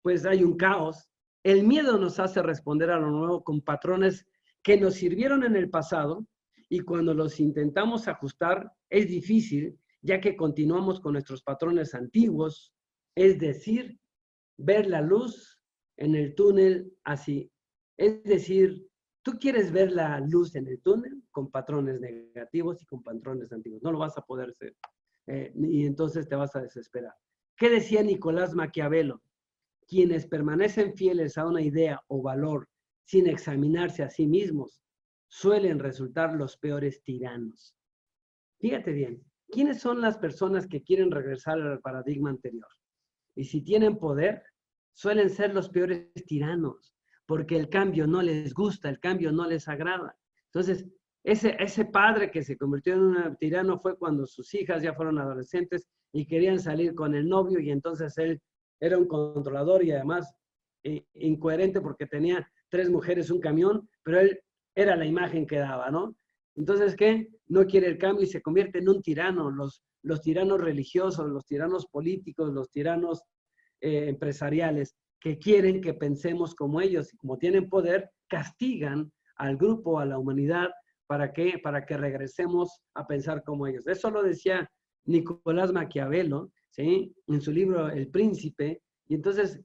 pues hay un caos. El miedo nos hace responder a lo nuevo con patrones que nos sirvieron en el pasado y cuando los intentamos ajustar es difícil, ya que continuamos con nuestros patrones antiguos, es decir, ver la luz en el túnel así. Es decir, tú quieres ver la luz en el túnel con patrones negativos y con patrones antiguos. No lo vas a poder hacer. Y entonces te vas a desesperar. ¿Qué decía Nicolás Maquiavelo? Quienes permanecen fieles a una idea o valor sin examinarse a sí mismos suelen resultar los peores tiranos. Fíjate bien, ¿quiénes son las personas que quieren regresar al paradigma anterior? Y si tienen poder, suelen ser los peores tiranos, porque el cambio no les gusta, el cambio no les agrada. Entonces, ese padre que se convirtió en un tirano fue cuando sus hijas ya fueron adolescentes y querían salir con el novio, y entonces él era un controlador y además incoherente porque tenía 3 mujeres, un camión, pero él era la imagen que daba, ¿no? Entonces, ¿qué? No quiere el cambio y se convierte en un tirano. Los tiranos religiosos, los tiranos políticos, los tiranos empresariales que quieren que pensemos como ellos y como tienen poder, castigan al grupo, a la humanidad, ¿para qué? Para que regresemos a pensar como ellos. Eso lo decía Nicolás Maquiavelo, ¿sí? En su libro El Príncipe, y entonces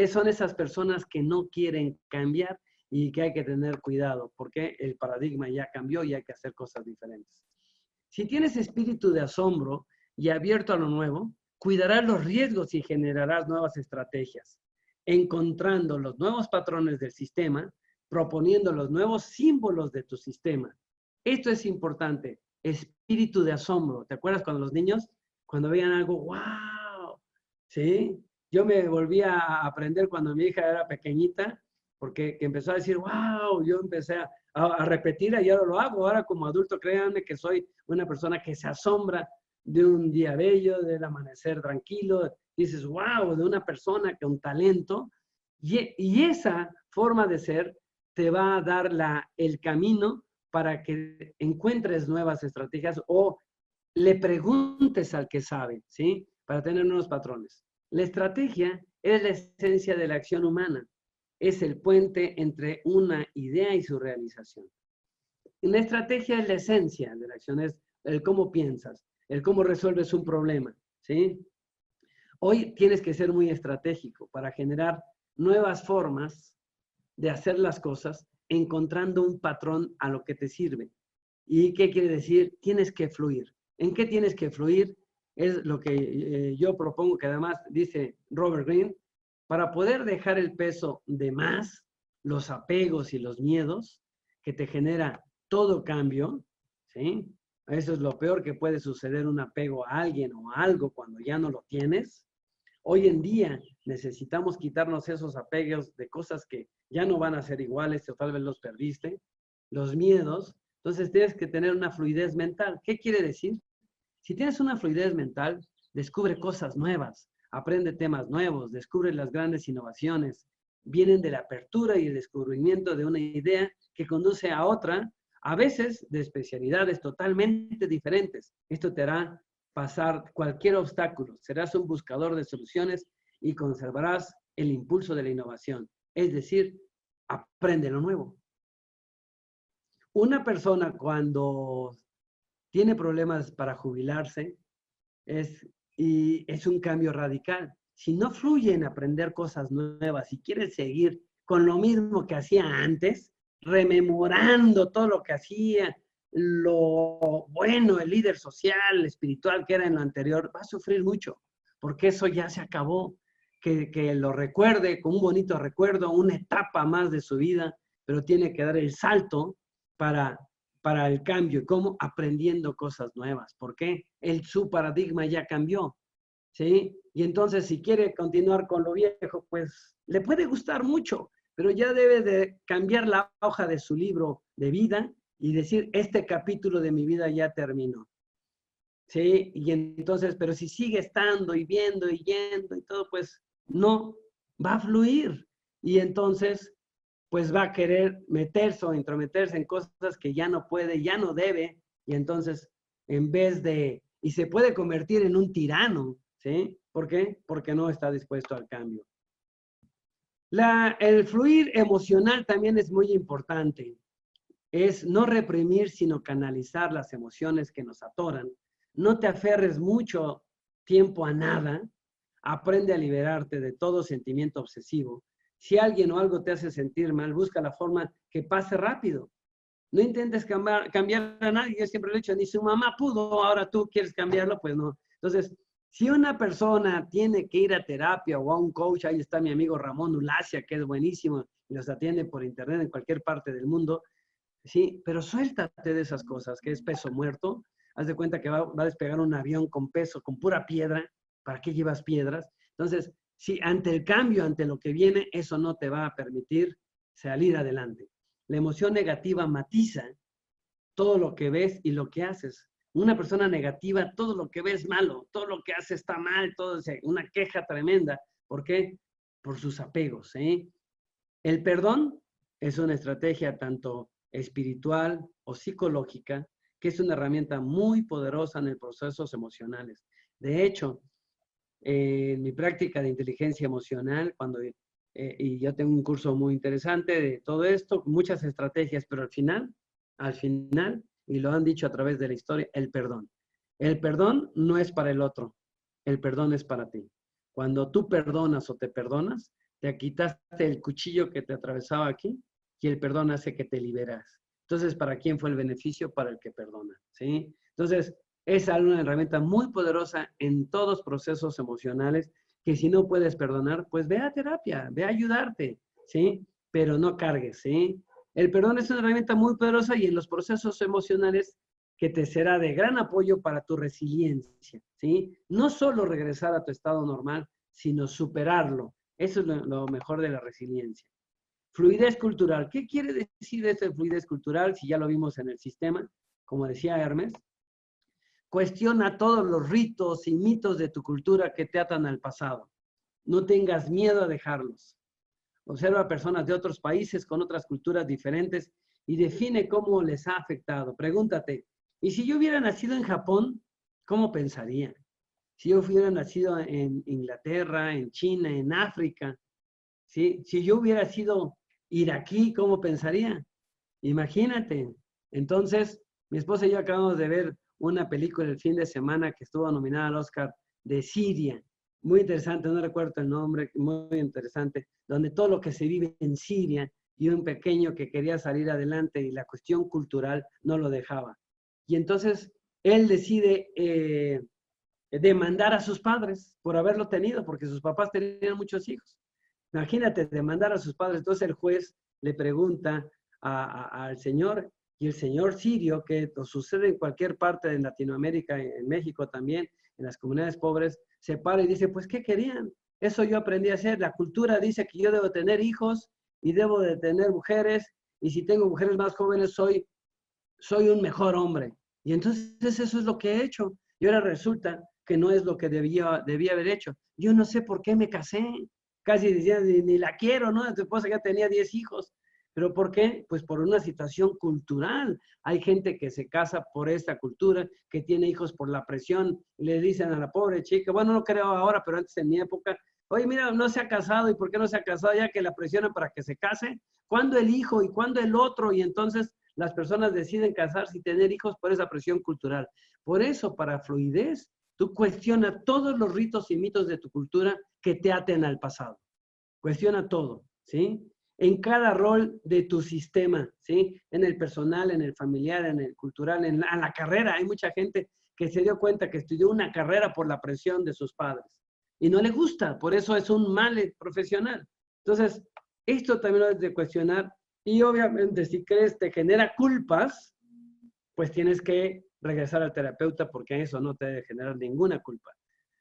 son esas personas que no quieren cambiar y que hay que tener cuidado porque el paradigma ya cambió y hay que hacer cosas diferentes. Si tienes espíritu de asombro y abierto a lo nuevo, cuidarás los riesgos y generarás nuevas estrategias, encontrando los nuevos patrones del sistema, proponiendo los nuevos símbolos de tu sistema. Esto es importante, espíritu de asombro. ¿Te acuerdas cuando los niños, cuando veían algo, wow? ¿Sí? Yo me volví a aprender cuando mi hija era pequeñita, porque empezó a decir, wow, yo empecé a repetirla y ahora lo hago. Ahora como adulto, créanme que soy una persona que se asombra de un día bello, del amanecer tranquilo. Dices, wow, de una persona con talento. Y esa forma de ser te va a dar el camino para que encuentres nuevas estrategias o le preguntes al que sabe, ¿sí? Para tener nuevos patrones. La estrategia es la esencia de la acción humana. Es el puente entre una idea y su realización. La estrategia es la esencia de la acción, es el cómo piensas, el cómo resuelves un problema, ¿sí? Hoy tienes que ser muy estratégico para generar nuevas formas de hacer las cosas, encontrando un patrón a lo que te sirve. ¿Y qué quiere decir? Tienes que fluir. ¿En qué tienes que fluir? Es lo que yo propongo, que además dice Robert Greene, para poder dejar el peso de más, los apegos y los miedos que te genera todo cambio, ¿sí? Eso es lo peor que puede suceder, un apego a alguien o a algo cuando ya no lo tienes. Hoy en día necesitamos quitarnos esos apegos de cosas que ya no van a ser iguales o tal vez los perdiste, los miedos. Entonces tienes que tener una fluidez mental. ¿Qué quiere decir? Si tienes una fluidez mental, descubre cosas nuevas, aprende temas nuevos, descubre las grandes innovaciones. Vienen de la apertura y el descubrimiento de una idea que conduce a otra, a veces de especialidades totalmente diferentes. Esto te hará pasar cualquier obstáculo, serás un buscador de soluciones y conservarás el impulso de la innovación. Es decir, aprende lo nuevo. Una persona cuando tiene problemas para jubilarse y es un cambio radical. Si no fluye en aprender cosas nuevas y quiere seguir con lo mismo que hacía antes, rememorando todo lo que hacía, lo bueno, el líder social, el espiritual que era en lo anterior, va a sufrir mucho, porque eso ya se acabó. Que lo recuerde con un bonito recuerdo, una etapa más de su vida, pero tiene que dar el salto para el cambio y cómo aprendiendo cosas nuevas. ¿Por qué? Su paradigma ya cambió, ¿sí? Y entonces si quiere continuar con lo viejo, pues le puede gustar mucho, pero ya debe de cambiar la hoja de su libro de vida y decir, este capítulo de mi vida ya terminó. ¿Sí? Y entonces, pero si sigue estando y viendo y yendo y todo, pues no va a fluir. Y entonces, pues va a querer meterse o intrometerse en cosas que ya no puede, ya no debe, y entonces, en vez de, y se puede convertir en un tirano, ¿sí? ¿Por qué? Porque no está dispuesto al cambio. El fluir emocional también es muy importante. Es no reprimir, sino canalizar las emociones que nos atoran. No te aferres mucho tiempo a nada. Aprende a liberarte de todo sentimiento obsesivo. Si alguien o algo te hace sentir mal, busca la forma que pase rápido. No intentes cambiar a nadie. Yo siempre lo he dicho, ni su mamá pudo, ahora tú quieres cambiarlo, pues no. Entonces, si una persona tiene que ir a terapia o a un coach, ahí está mi amigo Ramón Ulacia, que es buenísimo y los atiende por internet en cualquier parte del mundo, sí, pero suéltate de esas cosas, que es peso muerto. Haz de cuenta que va a despegar un avión con peso, con pura piedra. ¿Para qué llevas piedras? Entonces, si ante el cambio, ante lo que viene, eso no te va a permitir salir adelante. La emoción negativa matiza todo lo que ves y lo que haces. Una persona negativa, todo lo que ve es malo, todo lo que hace está mal, todo es una queja tremenda. ¿Por qué? Por sus apegos. El perdón es una estrategia tanto espiritual o psicológica, que es una herramienta muy poderosa en los procesos emocionales. De hecho, en mi práctica de inteligencia emocional, y yo tengo un curso muy interesante de todo esto, muchas estrategias, pero al final, y lo han dicho a través de la historia, el perdón. El perdón no es para el otro, el perdón es para ti. Cuando tú perdonas o te perdonas, te quitaste el cuchillo que te atravesaba aquí y el perdón hace que te liberas. Entonces, ¿para quién fue el beneficio? Para el que perdona, ¿sí? Entonces, es una herramienta muy poderosa en todos procesos emocionales que si no puedes perdonar, pues ve a terapia, ve a ayudarte, ¿sí? Pero no cargues, ¿sí? El perdón es una herramienta muy poderosa y en los procesos emocionales que te será de gran apoyo para tu resiliencia, ¿sí? No solo regresar a tu estado normal, sino superarlo. Eso es lo mejor de la resiliencia. Fluidez cultural. ¿Qué quiere decir esto de fluidez cultural? Si ya lo vimos en el sistema, como decía Hermes, cuestiona todos los ritos y mitos de tu cultura que te atan al pasado. No tengas miedo a dejarlos. Observa a personas de otros países con otras culturas diferentes y define cómo les ha afectado. Pregúntate, ¿y si yo hubiera nacido en Japón, cómo pensaría? Si yo hubiera nacido en Inglaterra, en China, en África, ¿sí? Si yo hubiera sido iraquí, ¿cómo pensaría? Imagínate. Entonces, mi esposa y yo acabamos de ver una película el fin de semana que estuvo nominada al Oscar de Siria. Muy interesante, no recuerdo el nombre, muy interesante, donde todo lo que se vive en Siria y un pequeño que quería salir adelante y la cuestión cultural no lo dejaba. Y entonces él decide demandar a sus padres por haberlo tenido, porque sus papás tenían muchos hijos. Imagínate, demandar a sus padres. Entonces el juez le pregunta al señor, y el señor sirio, que sucede en cualquier parte de Latinoamérica, en México también, en las comunidades pobres, se para y dice, pues, ¿qué querían? Eso yo aprendí a hacer. La cultura dice que yo debo tener hijos y debo de tener mujeres, y si tengo mujeres más jóvenes, soy un mejor hombre. Y entonces eso es lo que he hecho. Y ahora resulta que no es lo que debía haber hecho. Yo no sé por qué me casé. Casi decía, ni la quiero, ¿no? Tu esposa ya tenía 10 hijos. ¿Pero por qué? Pues por una situación cultural. Hay gente que se casa por esta cultura, que tiene hijos por la presión, y le dicen a la pobre chica, bueno, no creo ahora, pero antes en mi época, oye, mira, no se ha casado, ¿y por qué no se ha casado? Ya que la presionan para que se case. ¿Cuándo el hijo y cuándo el otro? Y entonces las personas deciden casarse y tener hijos por esa presión cultural. Por eso, para fluidez, tú cuestiona todos los ritos y mitos de tu cultura que te aten al pasado. Cuestiona todo, ¿sí? En cada rol de tu sistema, ¿sí? En el personal, en el familiar, en el cultural, en la carrera. Hay mucha gente que se dio cuenta que estudió una carrera por la presión de sus padres y no le gusta, por eso es un mal profesional. Entonces, esto también lo debes de cuestionar y obviamente si crees te genera culpas, pues tienes que regresar al terapeuta porque eso no te debe generar ninguna culpa.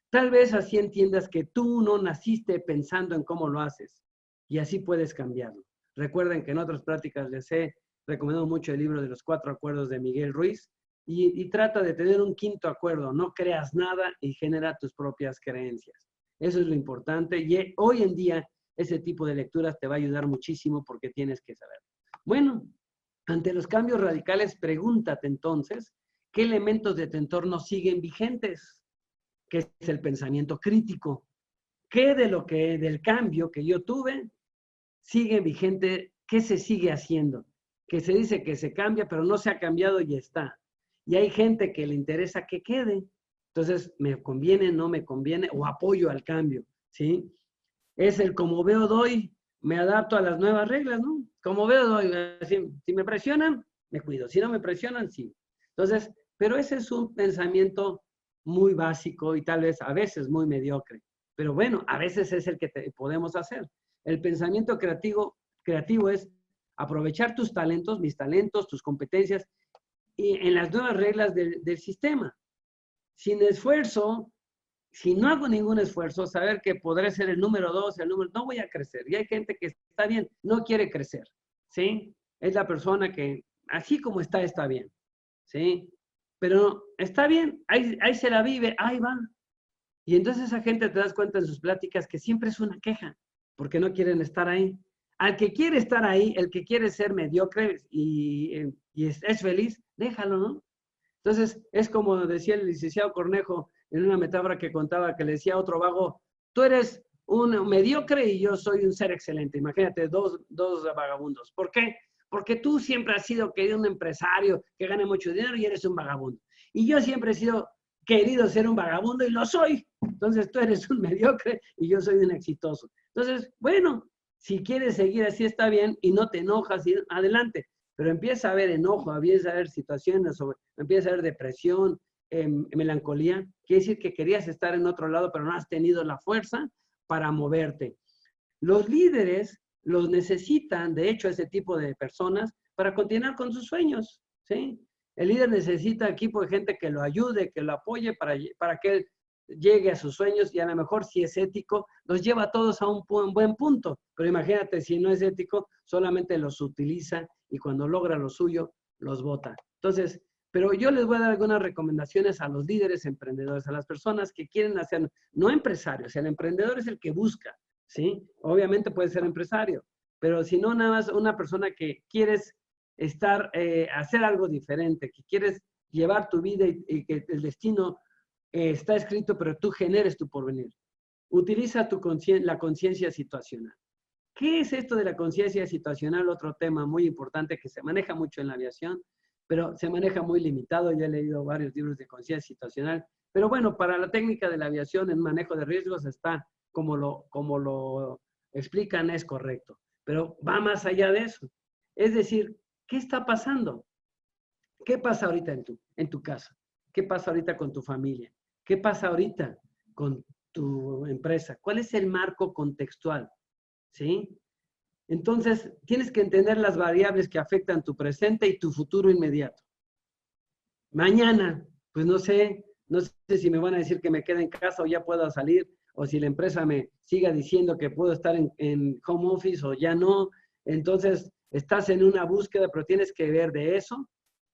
Tal vez así entiendas que tú no naciste pensando en cómo lo haces y así puedes cambiarlo. Recuerden que en otras prácticas les he recomendado mucho el libro de los 4 acuerdos de Miguel Ruiz y trata de tener un quinto acuerdo. No creas nada y genera tus propias creencias. Eso es lo importante y hoy en día ese tipo de lecturas te va a ayudar muchísimo porque tienes que saber. Bueno, ante los cambios radicales, pregúntate entonces, ¿qué elementos de tu entorno siguen vigentes? ¿Qué es el pensamiento crítico? ¿Qué del cambio que yo tuve sigue vigente? ¿Qué se sigue haciendo? Que se dice que se cambia, pero no se ha cambiado y está. Y hay gente que le interesa que quede. Entonces, ¿me conviene, no me conviene? O apoyo al cambio, ¿sí? Es el como veo, doy, me adapto a las nuevas reglas, ¿no? Como veo, doy. Si me presionan, me cuido. Si no me presionan, sí. Entonces, pero ese es un pensamiento muy básico y tal vez a veces muy mediocre. Pero bueno, a veces es el que podemos hacer. El pensamiento creativo es aprovechar tus talentos, mis talentos, tus competencias, y en las nuevas reglas del sistema. Sin esfuerzo, si no hago ningún esfuerzo, saber que podré ser el número 2, no voy a crecer. Y hay gente que está bien, no quiere crecer, ¿sí? Es la persona que, así como está bien, ¿sí? Pero está bien, ahí se la vive, ahí va. Y entonces esa gente te das cuenta en sus pláticas que siempre es una queja, porque no quieren estar ahí. Al que quiere estar ahí, el que quiere ser mediocre y es feliz, déjalo, ¿no? Entonces, es como decía el licenciado Cornejo en una metáfora que contaba, que le decía a otro vago, tú eres un mediocre y yo soy un ser excelente. Imagínate, dos vagabundos. ¿Por qué? Porque tú siempre has sido querido un empresario que gane mucho dinero y eres un vagabundo. Y yo siempre he sido querido ser un vagabundo y lo soy. Entonces, tú eres un mediocre y yo soy un exitoso. Entonces, bueno, si quieres seguir así está bien y no te enojas, y adelante. Pero empieza a haber enojo, empieza a haber situaciones, empieza a haber depresión, melancolía. Quiere decir que querías estar en otro lado, pero no has tenido la fuerza para moverte. Los líderes los necesitan, de hecho, ese tipo de personas para continuar con sus sueños, ¿sí? El líder necesita equipo de gente que lo ayude, que lo apoye para que él llegue a sus sueños y a lo mejor si es ético, los lleva a todos a un buen punto. Pero imagínate, si no es ético, solamente los utiliza y cuando logra lo suyo, los bota. Entonces, pero yo les voy a dar algunas recomendaciones a los líderes emprendedores, a las personas que quieren hacer, no empresarios, el emprendedor es el que busca, ¿sí? Obviamente puede ser empresario, pero si no, nada más una persona que quieres hacer algo diferente, que quieres llevar tu vida y que el destino está escrito, pero tú generes tu porvenir. Utiliza la conciencia situacional. ¿Qué es esto de la conciencia situacional? Otro tema muy importante que se maneja mucho en la aviación, pero se maneja muy limitado. Ya he leído varios libros de conciencia situacional. Pero bueno, para la técnica de la aviación, en manejo de riesgos, está como lo explican, es correcto. Pero va más allá de eso. Es decir, ¿qué está pasando? ¿Qué pasa ahorita en tu casa? ¿Qué pasa ahorita con tu familia? ¿Qué pasa ahorita con tu empresa? ¿Cuál es el marco contextual? ¿Sí? Entonces, tienes que entender las variables que afectan tu presente y tu futuro inmediato. Mañana, pues no sé si me van a decir que me quede en casa o ya pueda salir, o si la empresa me siga diciendo que puedo estar en home office o ya no. Entonces, estás en una búsqueda, pero tienes que ver de eso,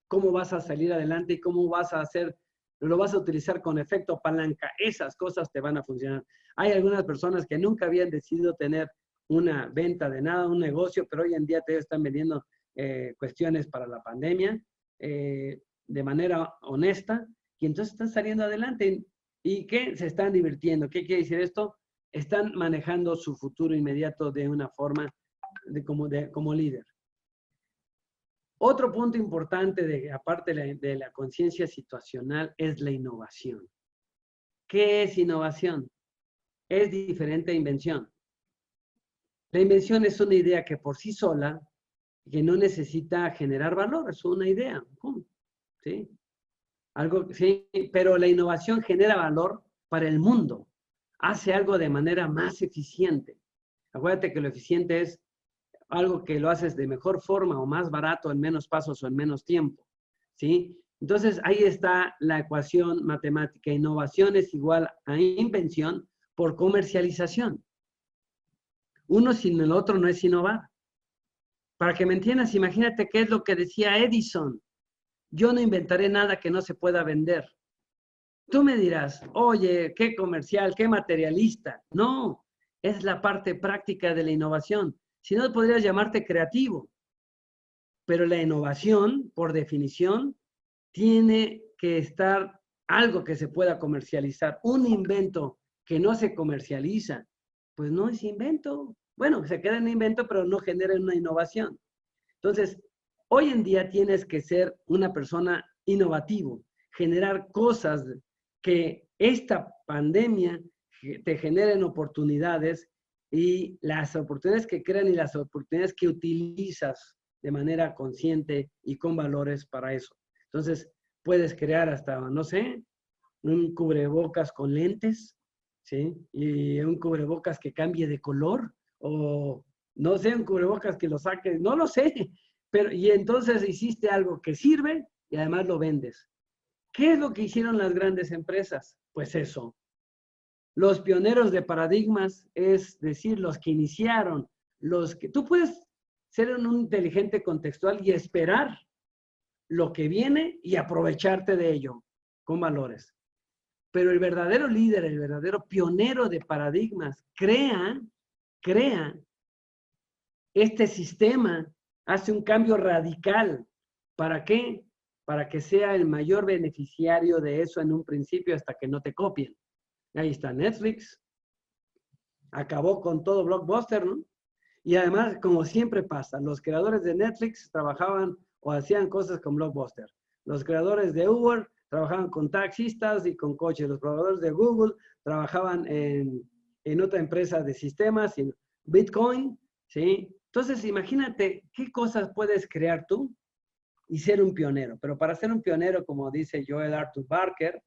cómo vas a salir adelante y cómo vas a hacer, lo vas a utilizar con efecto palanca. Esas cosas te van a funcionar. Hay algunas personas que nunca habían decidido tener una venta de nada, un negocio, pero hoy en día te están vendiendo cuestiones para la pandemia de manera honesta y entonces están saliendo adelante y que se están divirtiendo. ¿Qué quiere decir esto? Están manejando su futuro inmediato de una forma como líder. Otro punto importante, aparte de la conciencia situacional, es la innovación. ¿Qué es innovación? Es diferente a invención. La invención es una idea que por sí sola, que no necesita generar valor, es una idea. ¿Sí? Sí, pero la innovación genera valor para el mundo. Hace algo de manera más eficiente. Acuérdate que lo eficiente es algo que lo haces de mejor forma o más barato en menos pasos o en menos tiempo, ¿sí? Entonces, ahí está la ecuación matemática. Innovación es igual a invención por comercialización. Uno sin el otro no es innovar. Para que me entiendas, imagínate qué es lo que decía Edison. Yo no inventaré nada que no se pueda vender. Tú me dirás, oye, qué comercial, qué materialista. No, es la parte práctica de la innovación. Si no, podrías llamarte creativo. Pero la innovación, por definición, tiene que estar algo que se pueda comercializar. Un invento que no se comercializa, pues no es invento. Bueno, se queda en invento, pero no genera una innovación. Entonces, hoy en día tienes que ser una persona innovativo, generar cosas que esta pandemia te generen oportunidades y las oportunidades que crean y las oportunidades que utilizas de manera consciente y con valores para eso. Entonces, puedes crear hasta, no sé, un cubrebocas con lentes, ¿sí? Y un cubrebocas que cambie de color, o no sé, un cubrebocas que lo saques, no lo sé, pero y entonces hiciste algo que sirve y además lo vendes. ¿Qué es lo que hicieron las grandes empresas? Pues eso. Los pioneros de paradigmas, es decir, los que iniciaron, los que tú puedes ser un inteligente contextual y esperar lo que viene y aprovecharte de ello con valores. Pero el verdadero líder, el verdadero pionero de paradigmas, crea este sistema, hace un cambio radical. ¿Para qué? Para que sea el mayor beneficiario de eso en un principio hasta que no te copien. Ahí está Netflix, acabó con todo Blockbuster, ¿no? Y además, como siempre pasa, los creadores de Netflix trabajaban o hacían cosas con Blockbuster. Los creadores de Uber trabajaban con taxistas y con coches. Los creadores de Google trabajaban en otra empresa de sistemas, en Bitcoin, ¿sí? Entonces, imagínate qué cosas puedes crear tú y ser un pionero. Pero para ser un pionero, como dice Joel Arthur Barker,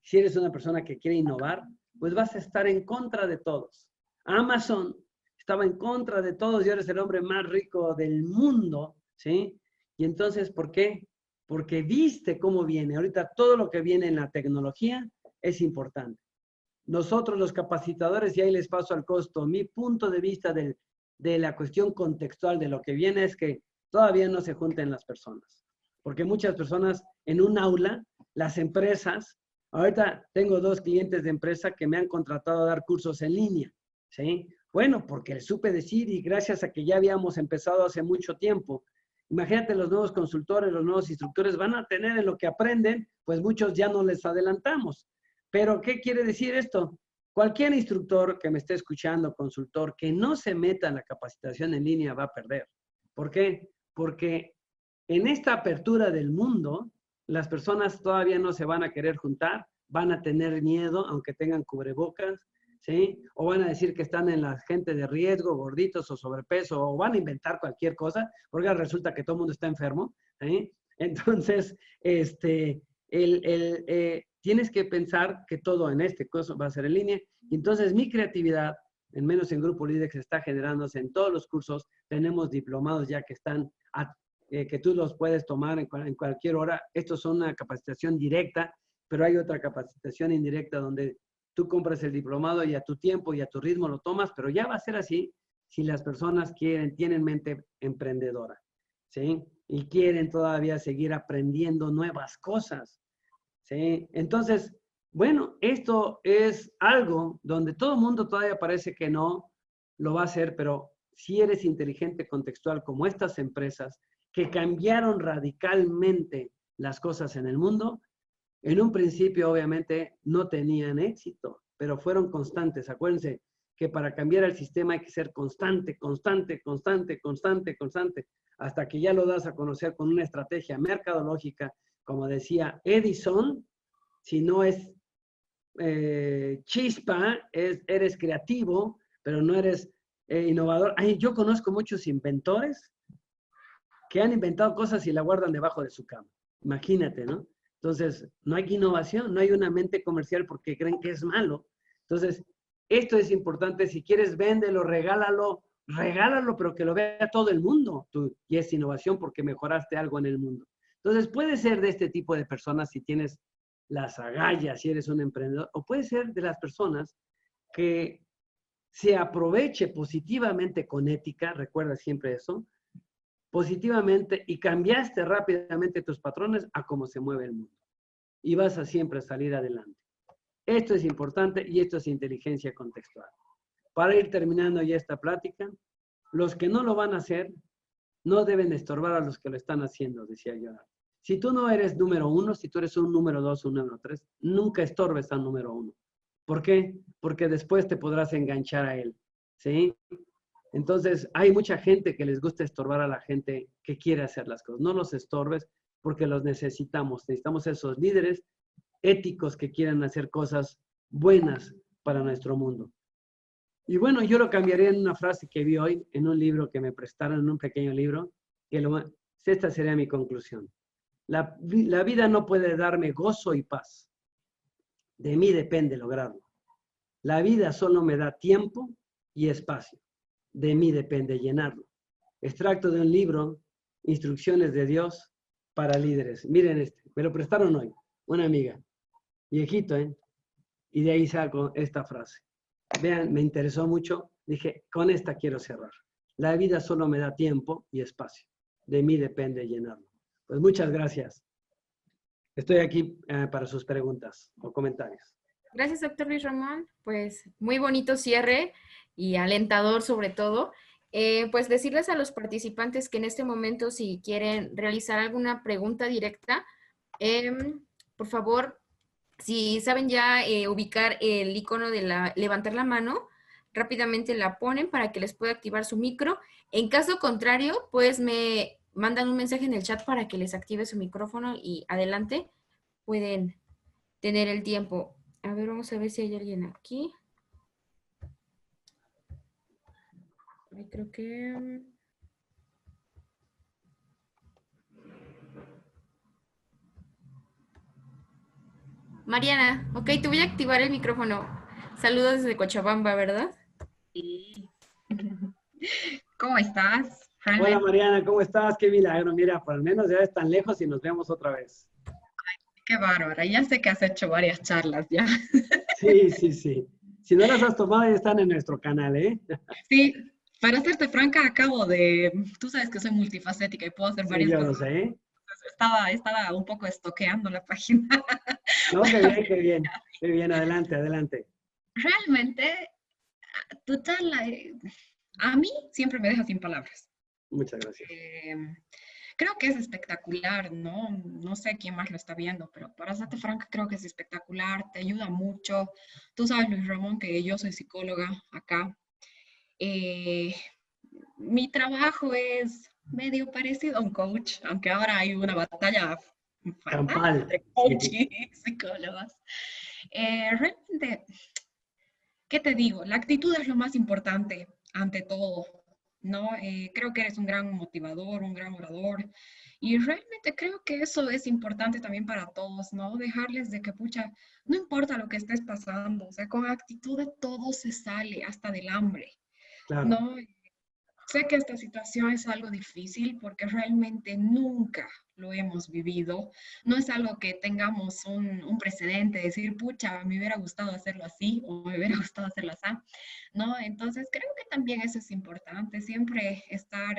si eres una persona que quiere innovar, pues vas a estar en contra de todos. Amazon estaba en contra de todos y eres el hombre más rico del mundo, ¿sí? Y entonces, ¿por qué? Porque viste cómo viene. Ahorita todo lo que viene en la tecnología es importante. Nosotros los capacitadores, y ahí les paso al costo, mi punto de vista de la cuestión contextual de lo que viene es que todavía no se junten las personas. Porque muchas personas en un aula, las empresas, ahorita tengo 2 clientes de empresa que me han contratado a dar cursos en línea, ¿sí? Bueno, porque supe decir y gracias a que ya habíamos empezado hace mucho tiempo. Imagínate, los nuevos consultores, los nuevos instructores van a tener en lo que aprenden, pues muchos ya no les adelantamos. Pero, ¿qué quiere decir esto? Cualquier instructor que me esté escuchando, consultor, que no se meta en la capacitación en línea va a perder. ¿Por qué? Porque en esta apertura del mundo, las personas todavía no se van a querer juntar, van a tener miedo, aunque tengan cubrebocas, ¿sí? O van a decir que están en la gente de riesgo, gorditos o sobrepeso, o van a inventar cualquier cosa, porque resulta que todo el mundo está enfermo, ¿sí? Entonces, tienes que pensar que todo en este caso va a ser en línea. Y entonces mi creatividad, en menos en Grupo LIDEX, está generándose en todos los cursos. Tenemos diplomados ya que están que tú los puedes tomar en cualquier hora. Estos son una capacitación directa, pero hay otra capacitación indirecta donde tú compras el diplomado y a tu tiempo y a tu ritmo lo tomas, pero ya va a ser así si las personas tienen mente emprendedora, ¿sí? Y quieren todavía seguir aprendiendo nuevas cosas, ¿sí? Entonces, bueno, esto es algo donde todo el mundo todavía parece que no lo va a hacer, pero si eres inteligente contextual como estas empresas que cambiaron radicalmente las cosas en el mundo, en un principio obviamente no tenían éxito, pero fueron constantes. Acuérdense que para cambiar el sistema hay que ser constante, hasta que ya lo das a conocer con una estrategia mercadológica, como decía Edison. Si no es chispa, eres creativo, pero no eres innovador. Ay, yo conozco muchos inventores que han inventado cosas y la guardan debajo de su cama. Imagínate, ¿no? Entonces, no hay innovación, no hay una mente comercial porque creen que es malo. Entonces, esto es importante. Si quieres, véndelo, regálalo, pero que lo vea todo el mundo. Y es innovación porque mejoraste algo en el mundo. Entonces, puede ser de este tipo de personas si tienes las agallas, si eres un emprendedor, o puede ser de las personas que se aproveche positivamente con ética, recuerda siempre eso, positivamente, y cambiaste rápidamente tus patrones a cómo se mueve el mundo. Y vas a siempre salir adelante. Esto es importante y esto es inteligencia contextual. Para ir terminando ya esta plática, los que no lo van a hacer no deben estorbar a los que lo están haciendo, decía yo. Si tú no eres número 1, si tú eres un número 2, un número 3, nunca estorbes al número 1. ¿Por qué? Porque después te podrás enganchar a él, ¿sí? Entonces, hay mucha gente que les gusta estorbar a la gente que quiere hacer las cosas. No los estorbes porque los necesitamos. Necesitamos esos líderes éticos que quieran hacer cosas buenas para nuestro mundo. Y bueno, yo lo cambiaría en una frase que vi hoy en un libro que me prestaron, en un pequeño libro, esta sería mi conclusión. La vida no puede darme gozo y paz. De mí depende lograrlo. La vida solo me da tiempo y espacio. De mí depende llenarlo. Extracto de un libro, Instrucciones de Dios para líderes. Miren este, me lo prestaron hoy, una amiga, viejito, ¿eh? Y de ahí saco esta frase. Vean, me interesó mucho, dije, con esta quiero cerrar. La vida solo me da tiempo y espacio. De mí depende llenarlo. Pues muchas gracias. Estoy aquí para sus preguntas o comentarios. Gracias, doctor Luis Ramón. Pues muy bonito cierre y alentador sobre todo. Pues decirles a los participantes que en este momento, si quieren realizar alguna pregunta directa, por favor, si saben ya ubicar el icono de levantar la mano, rápidamente la ponen para que les pueda activar su micro. En caso contrario, pues me mandan un mensaje en el chat para que les active su micrófono y adelante pueden tener el tiempo. A ver, vamos a ver si hay alguien aquí. Creo que... Mariana, ok, te voy a activar el micrófono. Saludos desde Cochabamba, ¿verdad? Sí. ¿Cómo estás? Hola Mariana, ¿cómo estás? Qué milagro. Mira, por lo menos ya están lejos y nos vemos otra vez. Qué bárbara. Ya sé que has hecho varias charlas ya. Sí, sí, sí. Si no las has tomado, ya están en nuestro canal, ¿eh? Sí, para serte franca, tú sabes que soy multifacética y puedo hacer Sí, varias yo lo cosas. sé, ¿eh? Estaba un poco estoqueando la página. No, qué bien, qué bien. Qué bien, adelante, adelante. Realmente, tu charla, a mí siempre me deja sin palabras. Muchas gracias. Creo que es espectacular, ¿no? No sé quién más lo está viendo, pero para serte franca, creo que es espectacular, te ayuda mucho. Tú sabes, Luis Ramón, que yo soy psicóloga acá. Mi trabajo es medio parecido a un coach, aunque ahora hay una batalla fatal Campal. entre coach Sí. y psicólogos. Realmente, ¿qué te digo? La actitud es lo más importante ante todo, ¿no? Creo que eres un gran motivador, un gran orador, y realmente creo que eso es importante también para todos, ¿no? Dejarles de que, pucha, no importa lo que estés pasando, o sea, con actitud de todo se sale, hasta del hambre, Claro. ¿no? Sé que esta situación es algo difícil porque realmente nunca lo hemos vivido. No es algo que tengamos un precedente, decir, pucha, me hubiera gustado hacerlo así o me hubiera gustado hacerlo así, ¿no? Entonces creo que también eso es importante, siempre estar,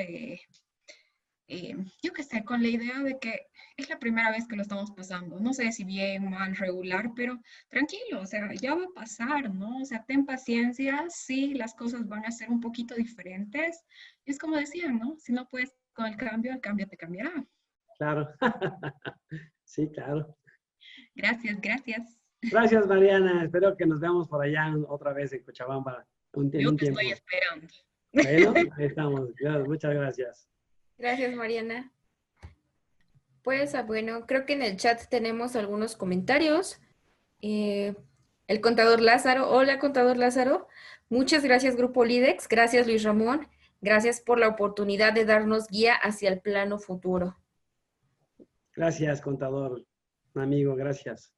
yo qué sé, con la idea de que es la primera vez que lo estamos pasando. No sé si bien, mal, regular, pero tranquilo, o sea, ya va a pasar, ¿no? O sea, ten paciencia, sí, las cosas van a ser un poquito diferentes. Es como decían, ¿no? Si no puedes con el cambio te cambiará. Claro. Sí, claro. Gracias, gracias. Gracias, Mariana. Espero que nos veamos por allá otra vez en Cochabamba en Yo un te tiempo. estoy esperando. Bueno, ahí estamos. Muchas gracias. Gracias, Mariana. Pues, bueno, creo que en el chat tenemos algunos comentarios. El contador Lázaro. Hola, contador Lázaro. Muchas gracias, Grupo Lidex. Gracias, Luis Ramón. Gracias por la oportunidad de darnos guía hacia el plano futuro. Gracias, contador. Amigo, gracias.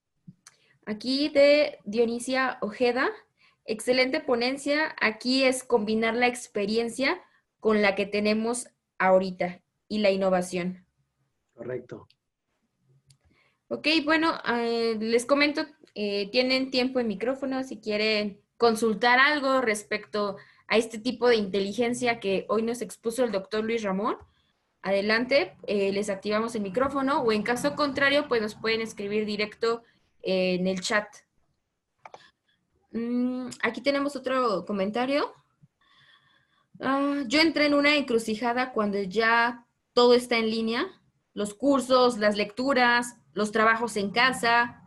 Aquí de Dionisia Ojeda. Excelente ponencia. Aquí es combinar la experiencia con la que tenemos ahorita y la innovación. Correcto. Ok, bueno, les comento, tienen tiempo en micrófono si quieren consultar algo respecto a este tipo de inteligencia que hoy nos expuso el doctor Luis Ramón. Adelante, les activamos el micrófono o en caso contrario, pues nos pueden escribir directo en el chat. Aquí tenemos otro comentario. Yo entré en una encrucijada cuando ya todo está en línea, los cursos, las lecturas, los trabajos en casa,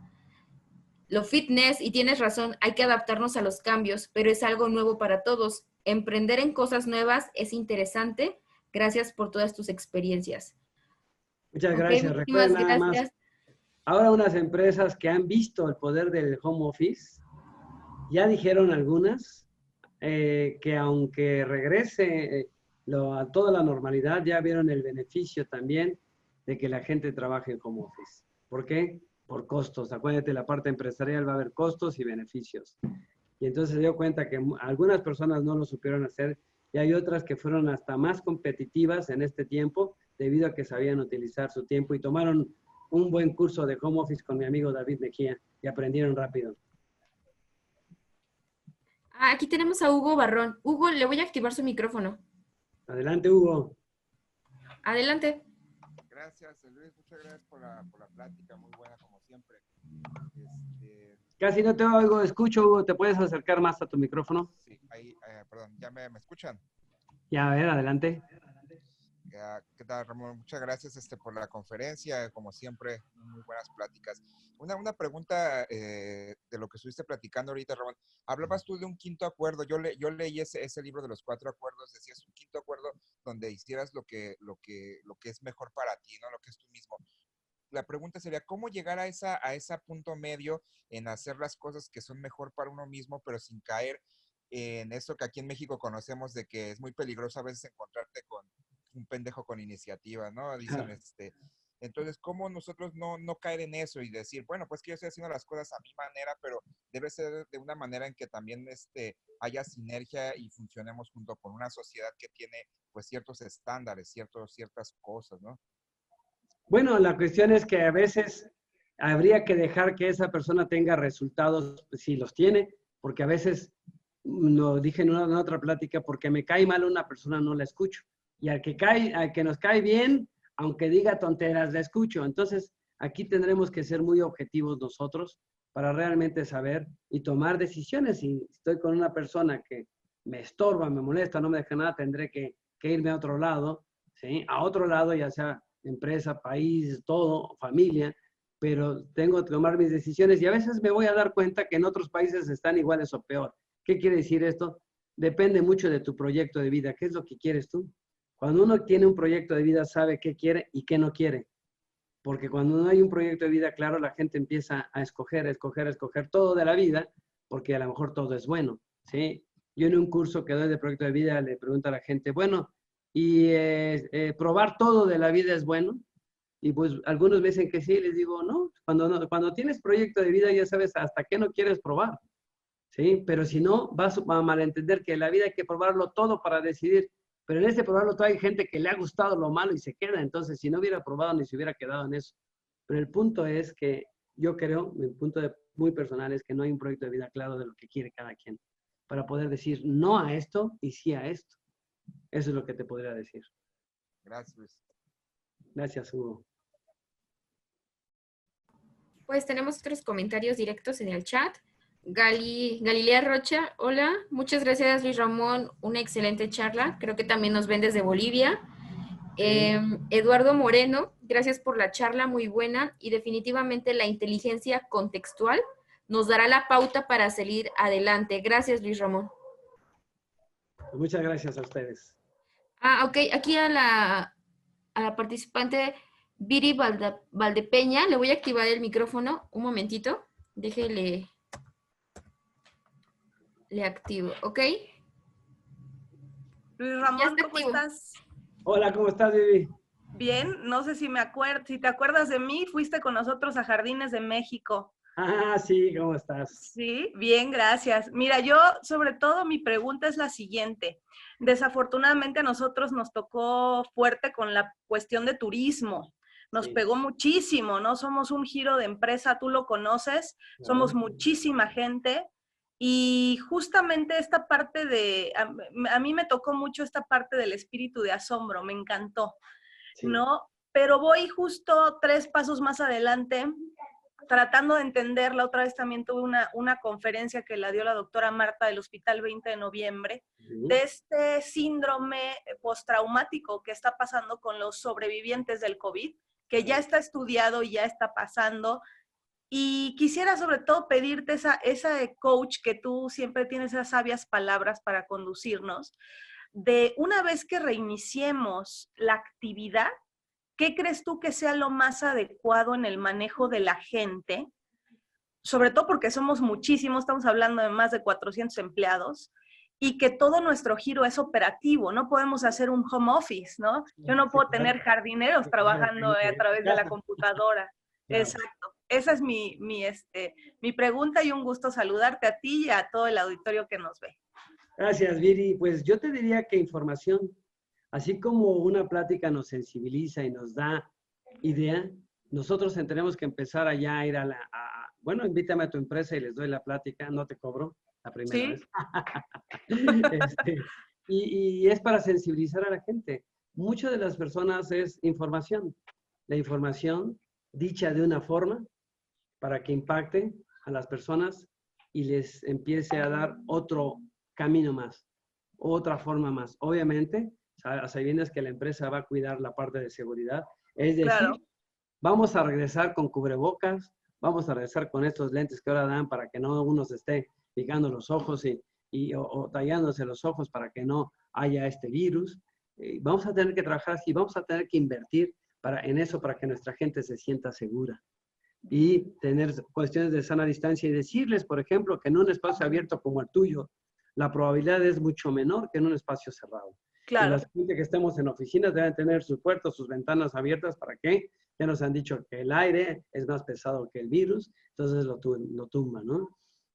lo fitness, y tienes razón, hay que adaptarnos a los cambios, pero es algo nuevo para todos. Emprender en cosas nuevas es interesante. Gracias por todas tus experiencias. Muchas Ok, gracias. muchísimas Recuerden nada más, gracias. Ahora unas empresas que han visto el poder del home office, ya dijeron algunas que aunque regrese a toda la normalidad, ya vieron el beneficio también de que la gente trabaje en home office. ¿Por qué? Por costos. Acuérdate, la parte empresarial va a haber costos y beneficios. Y entonces se dio cuenta que algunas personas no lo supieron hacer y hay otras que fueron hasta más competitivas en este tiempo debido a que sabían utilizar su tiempo y tomaron un buen curso de home office con mi amigo David Mejía y aprendieron rápido. Aquí tenemos a Hugo Barrón. Hugo, le voy a activar su micrófono. Adelante, Hugo. Adelante. Gracias, Luis. Muchas gracias por la plática, muy buena como siempre. Casi no te oigo, escucho, Hugo. ¿Te puedes acercar más a tu micrófono? Sí, ahí, perdón, ¿ya me escuchan? Ya, a ver, adelante. ¿Qué tal, Ramón? Muchas gracias por la conferencia, como siempre, muy buenas pláticas. Una pregunta de lo que estuviste platicando ahorita, Ramón. Hablabas tú de un quinto acuerdo. Yo leí ese libro de los 4 acuerdos. Decías un quinto acuerdo donde hicieras lo que es mejor para ti, ¿no? Lo que es tú mismo. La pregunta sería, ¿cómo llegar a ese punto medio en hacer las cosas que son mejor para uno mismo, pero sin caer en eso que aquí en México conocemos de que es muy peligroso a veces encontrarte con un pendejo con iniciativa, ¿no? Dicen, entonces, ¿cómo nosotros no caer en eso y decir, bueno, pues que yo estoy haciendo las cosas a mi manera, pero debe ser de una manera en que también haya sinergia y funcionemos junto con una sociedad que tiene, pues, ciertos estándares, ciertas cosas, ¿no? Bueno, la cuestión es que a veces habría que dejar que esa persona tenga resultados, si los tiene, porque a veces, lo dije en una otra plática, porque me cae mal una persona no la escucho. Y al que nos cae bien, aunque diga tonteras, la escucho. Entonces, aquí tendremos que ser muy objetivos nosotros para realmente saber y tomar decisiones. Si estoy con una persona que me estorba, me molesta, no me deja nada, tendré que irme a otro lado, ¿sí? A otro lado, ya sea empresa, país, todo, familia, pero tengo que tomar mis decisiones y a veces me voy a dar cuenta que en otros países están iguales o peor. ¿Qué quiere decir esto? Depende mucho de tu proyecto de vida. ¿Qué es lo que quieres tú? Cuando uno tiene un proyecto de vida, sabe qué quiere y qué no quiere. Porque cuando no hay un proyecto de vida claro, la gente empieza a escoger todo de la vida, porque a lo mejor todo es bueno, ¿sí? Yo en un curso que doy de proyecto de vida le pregunto a la gente, bueno, ¿y probar todo de la vida es bueno? Y pues algunos me dicen que sí, les digo, no, cuando tienes proyecto de vida ya sabes hasta qué no quieres probar, ¿sí? Pero si no, vas a malentender que la vida hay que probarlo todo para decidir. Pero en este probarlo todo hay gente que le ha gustado lo malo y se queda. Entonces, si no hubiera probado ni se hubiera quedado en eso. Pero el punto es que yo creo, mi punto muy personal es que no hay un proyecto de vida claro de lo que quiere cada quien para poder decir no a esto y sí a esto. Eso es lo que te podría decir. Gracias, Luis. Gracias, Hugo. Pues tenemos otros comentarios directos en el chat. Galilea Rocha, hola, muchas gracias Luis Ramón, una excelente charla, creo que también nos ven desde Bolivia. Eduardo Moreno, gracias por la charla, muy buena, y definitivamente la inteligencia contextual nos dará la pauta para salir adelante. Gracias Luis Ramón. Muchas gracias a ustedes. Ok, aquí a la participante Viri Valdepeña, le voy a activar el micrófono, un momentito, déjele, le activo, ¿ok? Luis Ramón, ¿cómo estás? Hola, ¿cómo estás, Vivi? Bien, no sé si si te acuerdas de mí, fuiste con nosotros a Jardines de México. Ah, sí, ¿cómo estás? Sí, bien, gracias. Mira, yo sobre todo mi pregunta es la siguiente. Desafortunadamente a nosotros nos tocó fuerte con la cuestión de turismo. Nos pegó muchísimo, ¿no? Somos un giro de empresa, tú lo conoces, somos muchísima gente. Y justamente esta parte a mí me tocó mucho esta parte del espíritu de asombro, me encantó, ¿no? Pero voy justo 3 pasos más adelante, tratando de entender. La otra vez también tuve una conferencia que la dio la doctora Marta del Hospital 20 de noviembre, de este síndrome postraumático que está pasando con los sobrevivientes del COVID, que ya está estudiado y ya está pasando. Y quisiera sobre todo pedirte esa coach que tú siempre tienes esas sabias palabras para conducirnos, de una vez que reiniciemos la actividad, ¿qué crees tú que sea lo más adecuado en el manejo de la gente? Sobre todo porque somos muchísimos, estamos hablando de más de 400 empleados, y que todo nuestro giro es operativo, no podemos hacer un home office, ¿no? Yo no puedo tener jardineros trabajando a través de la computadora. Claro. Exacto. Esa es mi pregunta, y un gusto saludarte a ti y a todo el auditorio que nos ve. Gracias, Viri. Pues yo te diría que información, así como una plática nos sensibiliza y nos da idea, nosotros tenemos que empezar allá a ir bueno, invítame a tu empresa y les doy la plática, no te cobro la primera vez. Y es para sensibilizar a la gente. Muchas de las personas es información. La información dicha de una forma para que impacte a las personas y les empiece a dar otro camino más, otra forma más. Obviamente, a sabiendas que la empresa va a cuidar la parte de seguridad. Es decir, Claro. Vamos a regresar con cubrebocas, vamos a regresar con estos lentes que ahora dan para que no uno se esté picando los ojos o tallándose los ojos para que no haya este virus. Vamos a tener que trabajar así, vamos a tener que invertir en eso para que nuestra gente se sienta segura. Y tener cuestiones de sana distancia y decirles, por ejemplo, que en un espacio abierto como el tuyo, la probabilidad es mucho menor que en un espacio cerrado. Claro. Y la gente que estemos en oficinas deben tener sus puertas, sus ventanas abiertas. ¿Para qué? Ya nos han dicho que el aire es más pesado que el virus, entonces lo tumba, ¿no?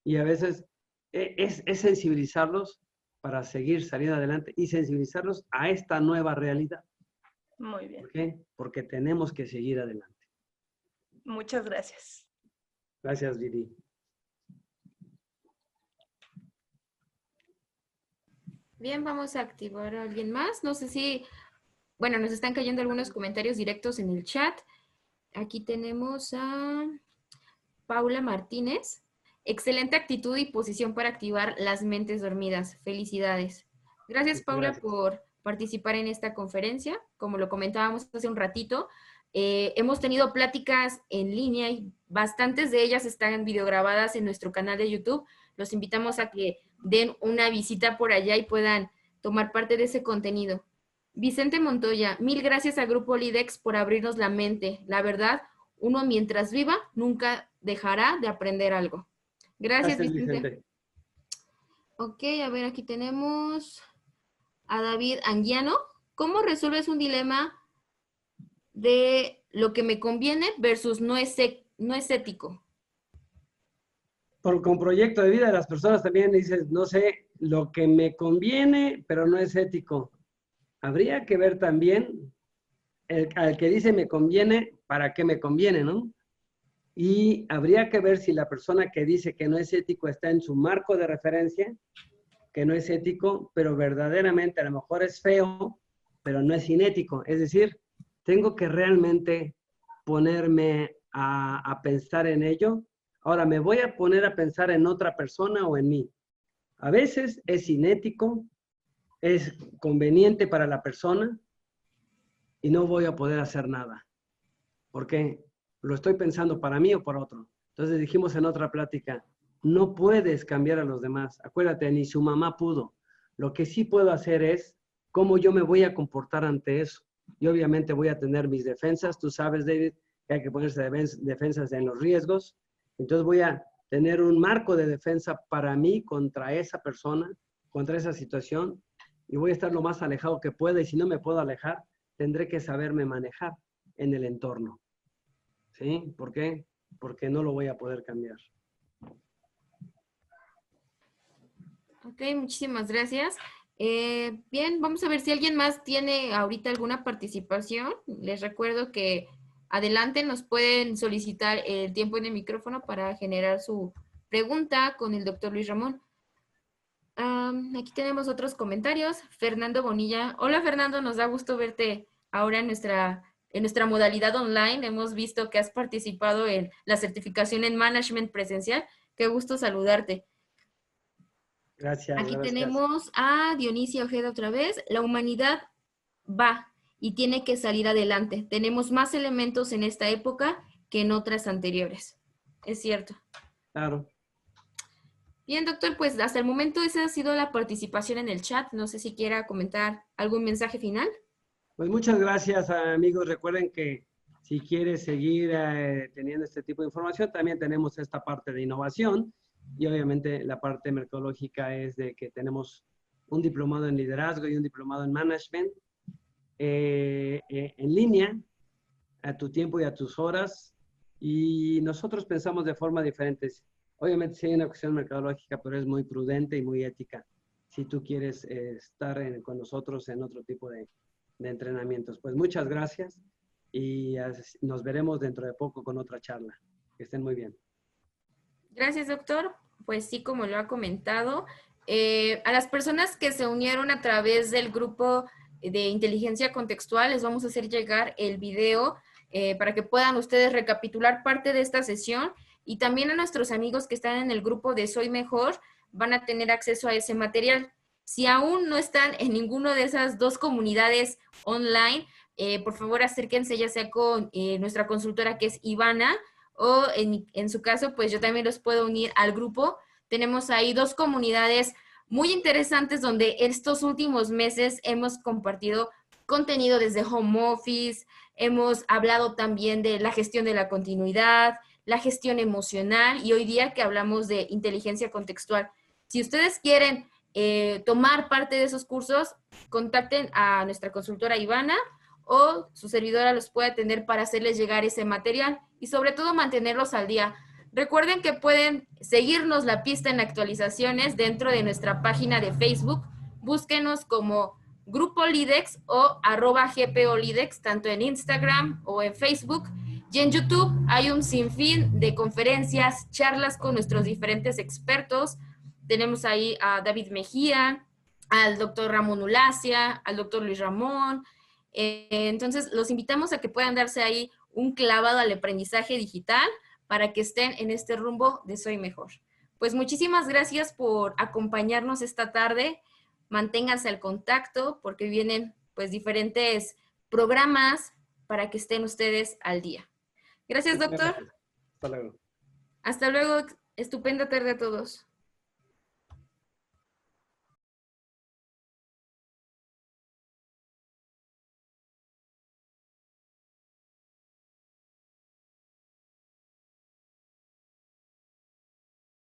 Y a veces es sensibilizarlos para seguir saliendo adelante y sensibilizarlos a esta nueva realidad. Muy bien. ¿Por qué? Porque tenemos que seguir adelante. Muchas gracias. Gracias, Viri. Bien, vamos a activar a alguien más. No sé si, bueno, nos están cayendo algunos comentarios directos en el chat. Aquí tenemos a Paula Martínez. Excelente actitud y posición para activar las mentes dormidas. Felicidades. Gracias, Paula, por participar en esta conferencia. Como lo comentábamos hace un ratito, hemos tenido pláticas en línea y bastantes de ellas están videograbadas en nuestro canal de YouTube. Los invitamos a que den una visita por allá y puedan tomar parte de ese contenido. Vicente Montoya, 1000 gracias al Grupo LIDEX por abrirnos la mente. La verdad, uno mientras viva nunca dejará de aprender algo. Gracias, Vicente. Ok, a ver, aquí tenemos a David Anguiano. ¿Cómo resuelves un dilema de lo que me conviene versus no es ético? Con proyecto de vida de las personas también dices, no sé, lo que me conviene, pero no es ético. Habría que ver también al que dice me conviene, ¿para qué me conviene, no? Y habría que ver si la persona que dice que no es ético está en su marco de referencia, que no es ético, pero verdaderamente a lo mejor es feo, pero no es inético. Es decir, tengo que realmente ponerme a pensar en ello. Ahora, ¿me voy a poner a pensar en otra persona o en mí? A veces es inético, es conveniente para la persona y no voy a poder hacer nada. ¿Por qué? Lo estoy pensando para mí o para otro. Entonces dijimos en otra plática, no puedes cambiar a los demás. Acuérdate, ni su mamá pudo. Lo que sí puedo hacer es cómo yo me voy a comportar ante eso. Y obviamente voy a tener mis defensas. Tú sabes, David, que hay que ponerse defensas en los riesgos. Entonces voy a tener un marco de defensa para mí contra esa persona, contra esa situación. Y voy a estar lo más alejado que pueda. Y si no me puedo alejar, tendré que saberme manejar en el entorno. ¿Sí? ¿Por qué? Porque no lo voy a poder cambiar. Ok, muchísimas gracias. Bien, vamos a ver si alguien más tiene ahorita alguna participación. Les recuerdo que adelante nos pueden solicitar el tiempo en el micrófono para generar su pregunta con el doctor Luis Ramón. Aquí tenemos otros comentarios. Fernando Bonilla. Hola, Fernando, nos da gusto verte ahora en nuestra modalidad online. Hemos visto que has participado en la certificación en management presencial. Qué gusto saludarte. Gracias. Aquí gracias. tenemos a Dionisia Ojeda otra vez. La humanidad va y tiene que salir adelante. Tenemos más elementos en esta época que en otras anteriores. Es cierto. Claro. Bien, doctor, pues hasta el momento esa ha sido la participación en el chat. No sé si quiera comentar algún mensaje final. Pues muchas gracias, amigos. Recuerden que si quieres seguir teniendo este tipo de información, también tenemos esta parte de innovación y obviamente la parte mercadológica es de que tenemos un diplomado en liderazgo y un diplomado en management en línea, a tu tiempo y a tus horas, y nosotros pensamos de forma diferente. Obviamente sí hay una cuestión mercadológica, pero es muy prudente y muy ética si tú quieres estar con nosotros en otro tipo de entrenamientos. Pues muchas gracias y nos veremos dentro de poco con otra charla. Que estén muy bien. Gracias, doctor. Pues sí, como lo ha comentado, a las personas que se unieron a través del grupo de inteligencia contextual, les vamos a hacer llegar el video para que puedan ustedes recapitular parte de esta sesión, y también a nuestros amigos que están en el grupo de Soy Mejor van a tener acceso a ese material. Si aún no están en ninguna de esas dos comunidades online, por favor acérquense ya sea con nuestra consultora que es Ivana, o en su caso, pues yo también los puedo unir al grupo. Tenemos ahí dos comunidades muy interesantes donde estos últimos meses hemos compartido contenido desde home office, hemos hablado también de la gestión de la continuidad, la gestión emocional, y hoy día que hablamos de inteligencia contextual. Si ustedes quieren tomar parte de esos cursos, contacten a nuestra consultora Ivana, o su servidora los puede atender para hacerles llegar ese material y sobre todo mantenerlos al día. Recuerden que pueden seguirnos la pista en actualizaciones dentro de nuestra página de Facebook. Búsquenos como Grupo Lidex o @GPO-Lidex, tanto en Instagram o en Facebook. Y en YouTube hay un sinfín de conferencias, charlas con nuestros diferentes expertos. Tenemos ahí a David Mejía, al doctor Ramón Ulacia, al doctor Luis Ramón. Entonces, los invitamos a que puedan darse ahí un clavado al aprendizaje digital para que estén en este rumbo de Soy Mejor. Pues muchísimas gracias por acompañarnos esta tarde. Manténganse al contacto porque vienen pues diferentes programas para que estén ustedes al día. Gracias, doctor. Hasta luego. Hasta luego. Estupenda tarde a todos.